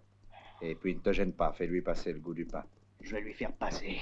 Et puis ne te gêne pas, fais-lui passer le goût du pain. Je vais lui faire passer.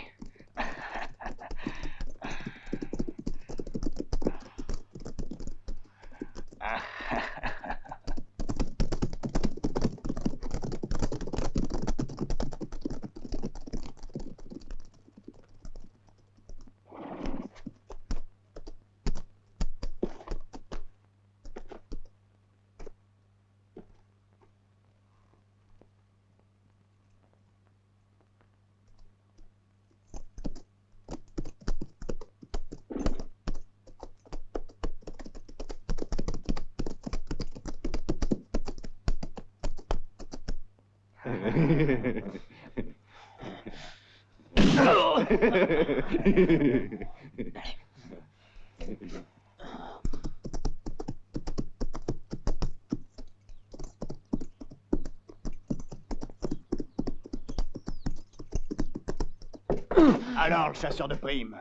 Alors, le chasseur de primes.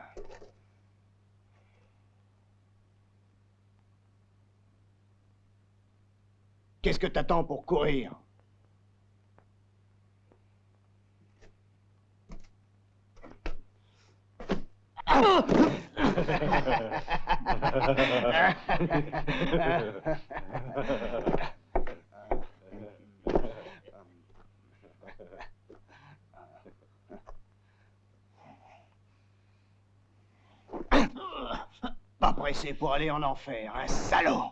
Qu'est-ce que t'attends pour courir? Pas pressé pour aller en enfer, un salaud!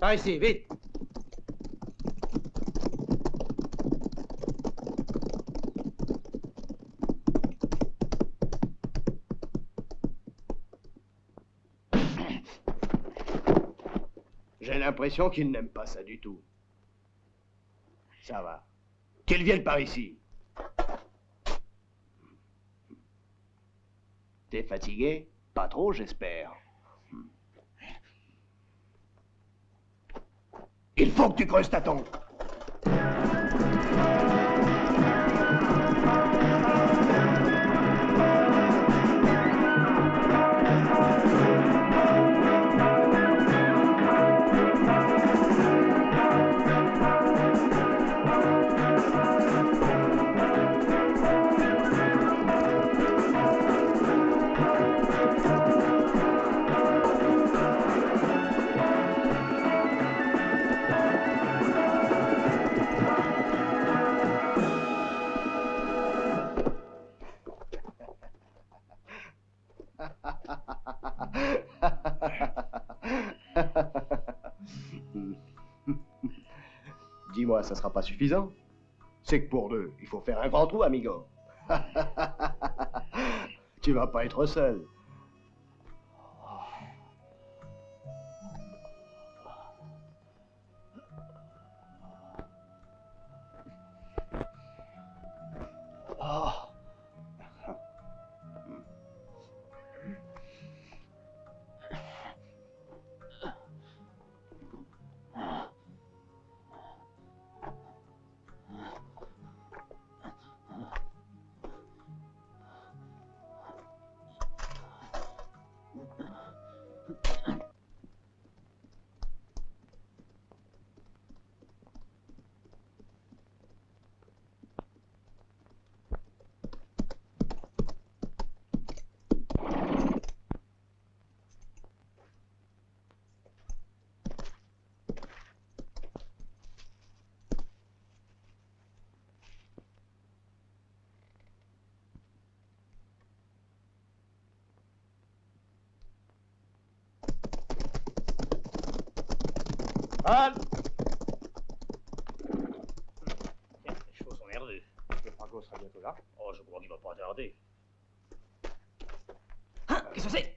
Par ici, vite! J'ai l'impression qu'il n'aime pas ça du tout. Ça va. Qu'il vienne par ici. T'es fatigué? Pas trop, j'espère. Il faut que tu creuses ta tombe. 6 mois, ça sera pas suffisant. C'est que pour 2, il faut faire un grand trou, amigo. Tu vas pas être seul. Oh. Tiens, les chevaux sont nerveux. Le Fargo sera bientôt là. Oh, je crois qu'il va pas tarder. Hein, qu'est-ce que c'est?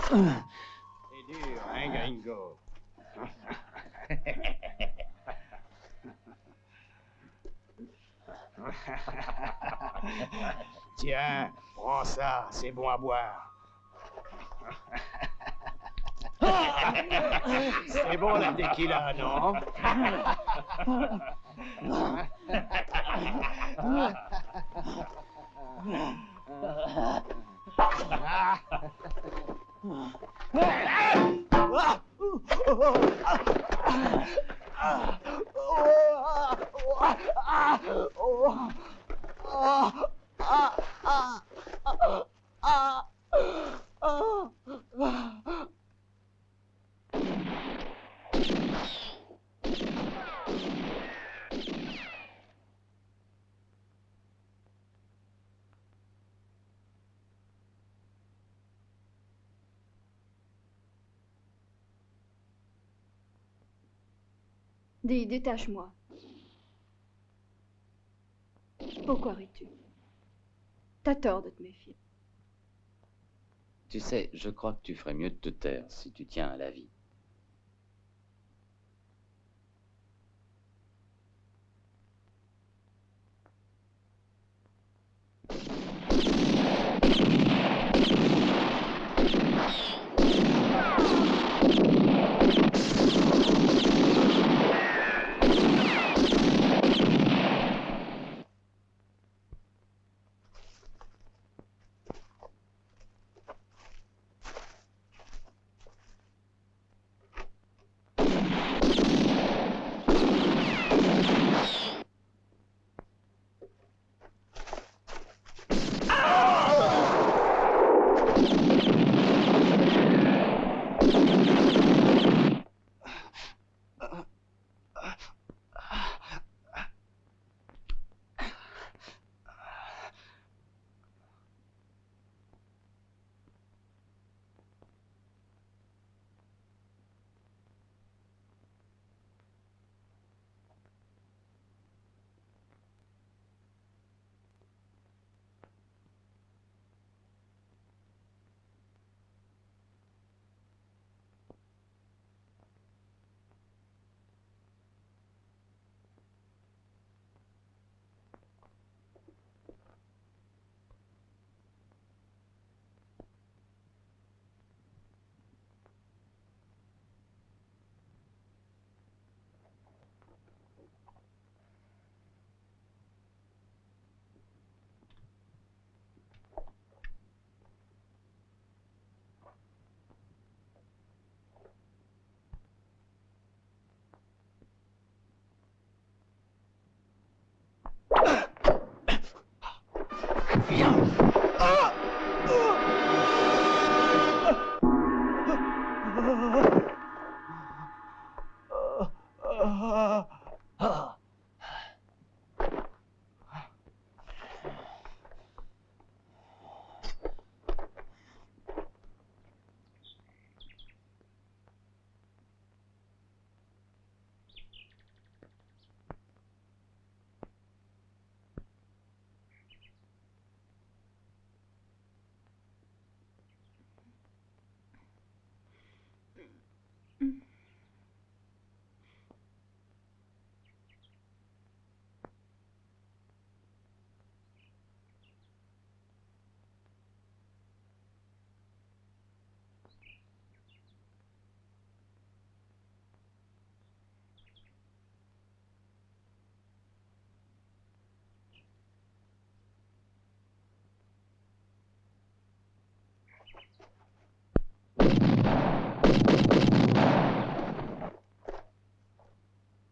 C'est dur, hein, gringo? Tiens, prends ça, c'est bon à boire. C'est bon la tequila, non? Dis, détache-moi. Pourquoi ris-tu? T'as tort de te méfier. Tu sais, je crois que tu ferais mieux de te taire si tu tiens à la vie.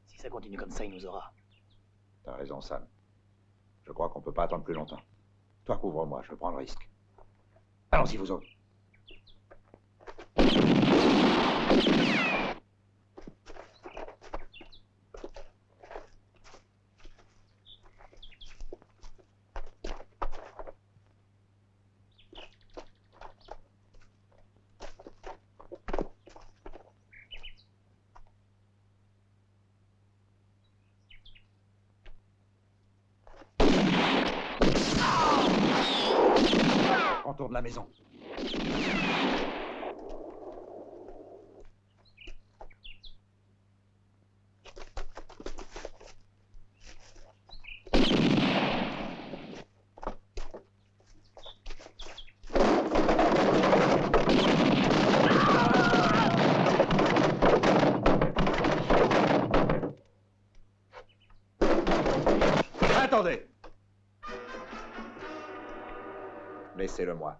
Si ça continue comme ça, il nous aura. T'as raison, Sam. Je crois qu'on peut pas attendre plus longtemps. Toi, couvre-moi, je prends le risque. Allons-y, vous autres. Contour de la maison. Attendez. Laissez-le moi.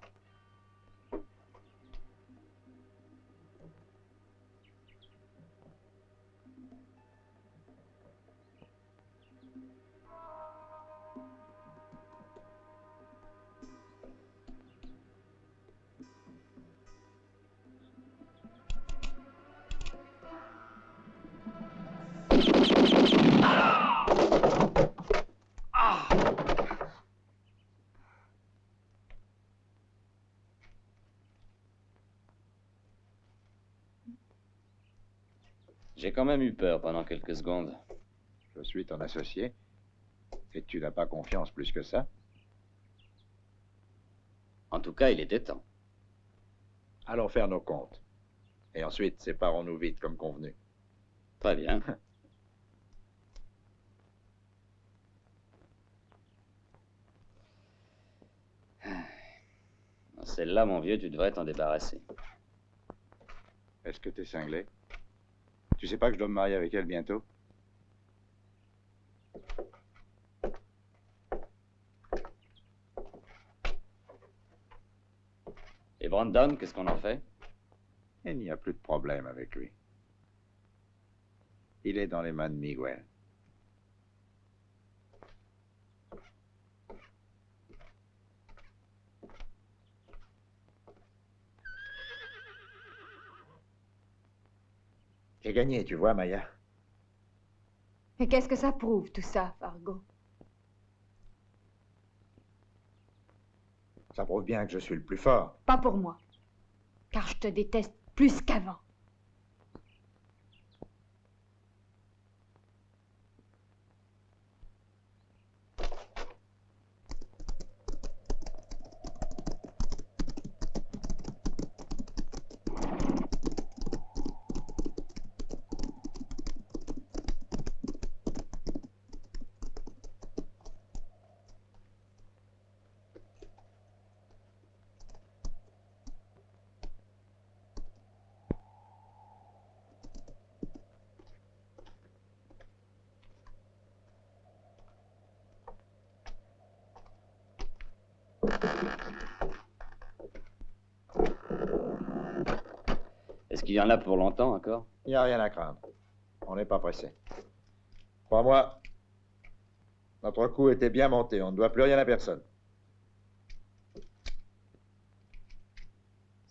J'ai quand même eu peur pendant quelques secondes. Je suis ton associé. Et tu n'as pas confiance plus que ça? En tout cas, il était temps. Allons faire nos comptes. Et ensuite, séparons-nous vite, comme convenu. Très bien. Celle-là, mon vieux, tu devrais t'en débarrasser. Est-ce que t'es cinglé? Tu sais pas que je dois me marier avec elle bientôt? Et Brandon, qu'est-ce qu'on en fait? Il n'y a plus de problème avec lui. Il est dans les mains de Miguel. J'ai gagné, tu vois, Maya. Et qu'est-ce que ça prouve, tout ça, Fargo? Ça prouve bien que je suis le plus fort. Pas pour moi. Car je te déteste plus qu'avant. Est-ce qu'il y en a pour longtemps encore? Il n'y a rien à craindre. On n'est pas pressé. Crois-moi, notre coup était bien monté. On ne doit plus rien à personne.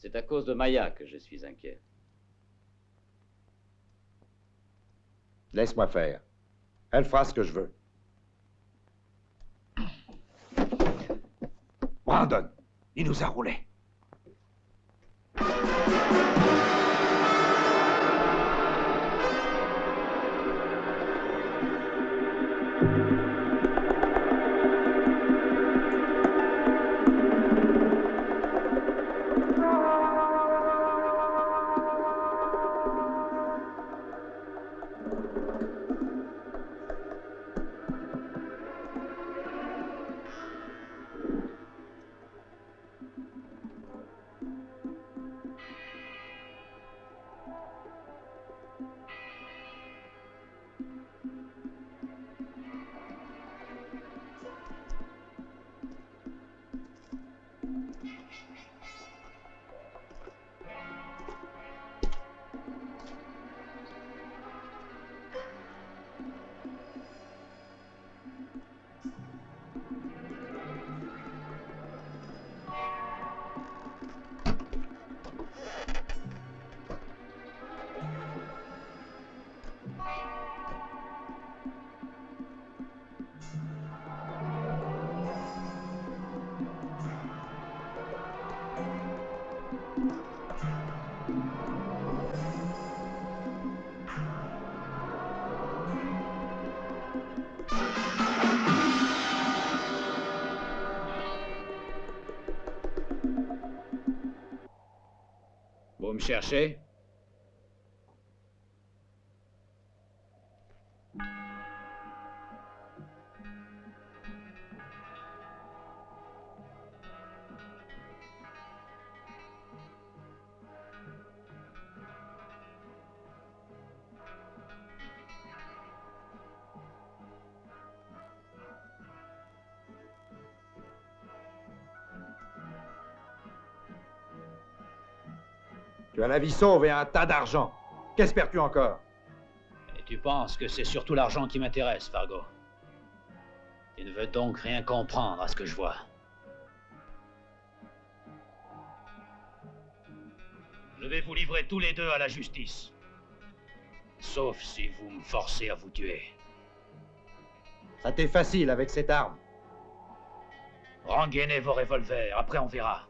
C'est à cause de Maya que je suis inquiet. Laisse-moi faire. Elle fera ce que je veux. Brandon, il nous a roulés. Vous me cherchez? Tu as la vie sauve et un tas d'argent. Qu'espères-tu encore? Et tu penses que c'est surtout l'argent qui m'intéresse, Fargo? Tu ne veux donc rien comprendre à ce que je vois. Je vais vous livrer tous les deux à la justice. Sauf si vous me forcez à vous tuer. Ça t'est facile avec cette arme. Rengainez vos revolvers, après on verra.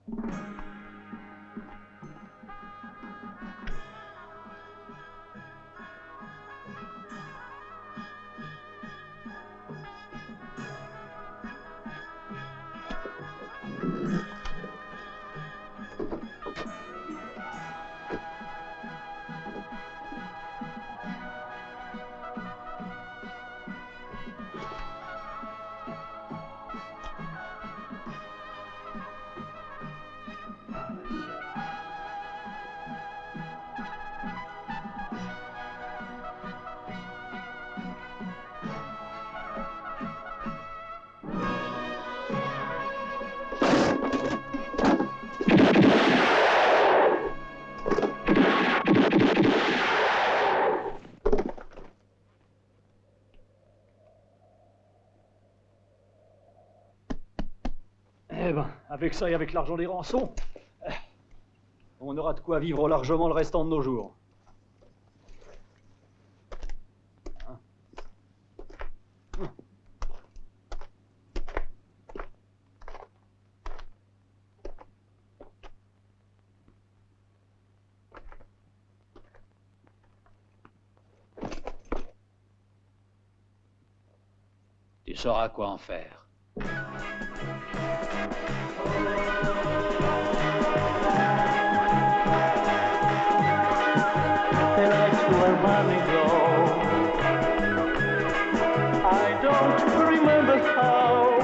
Eh ben, avec ça et avec l'argent des rançons, on aura de quoi vivre largement le restant de nos jours. Tu sauras quoi en faire. The lights were running low. I don't remember how,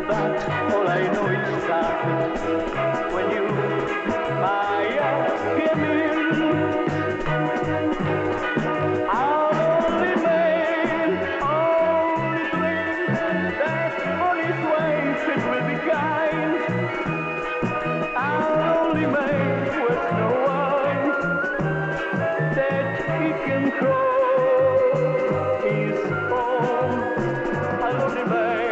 but all I know it started when you, Maya, came in. I'll only make, only dream that on its way it will be kind. I'll only make with no one that he can call his own. I'll only make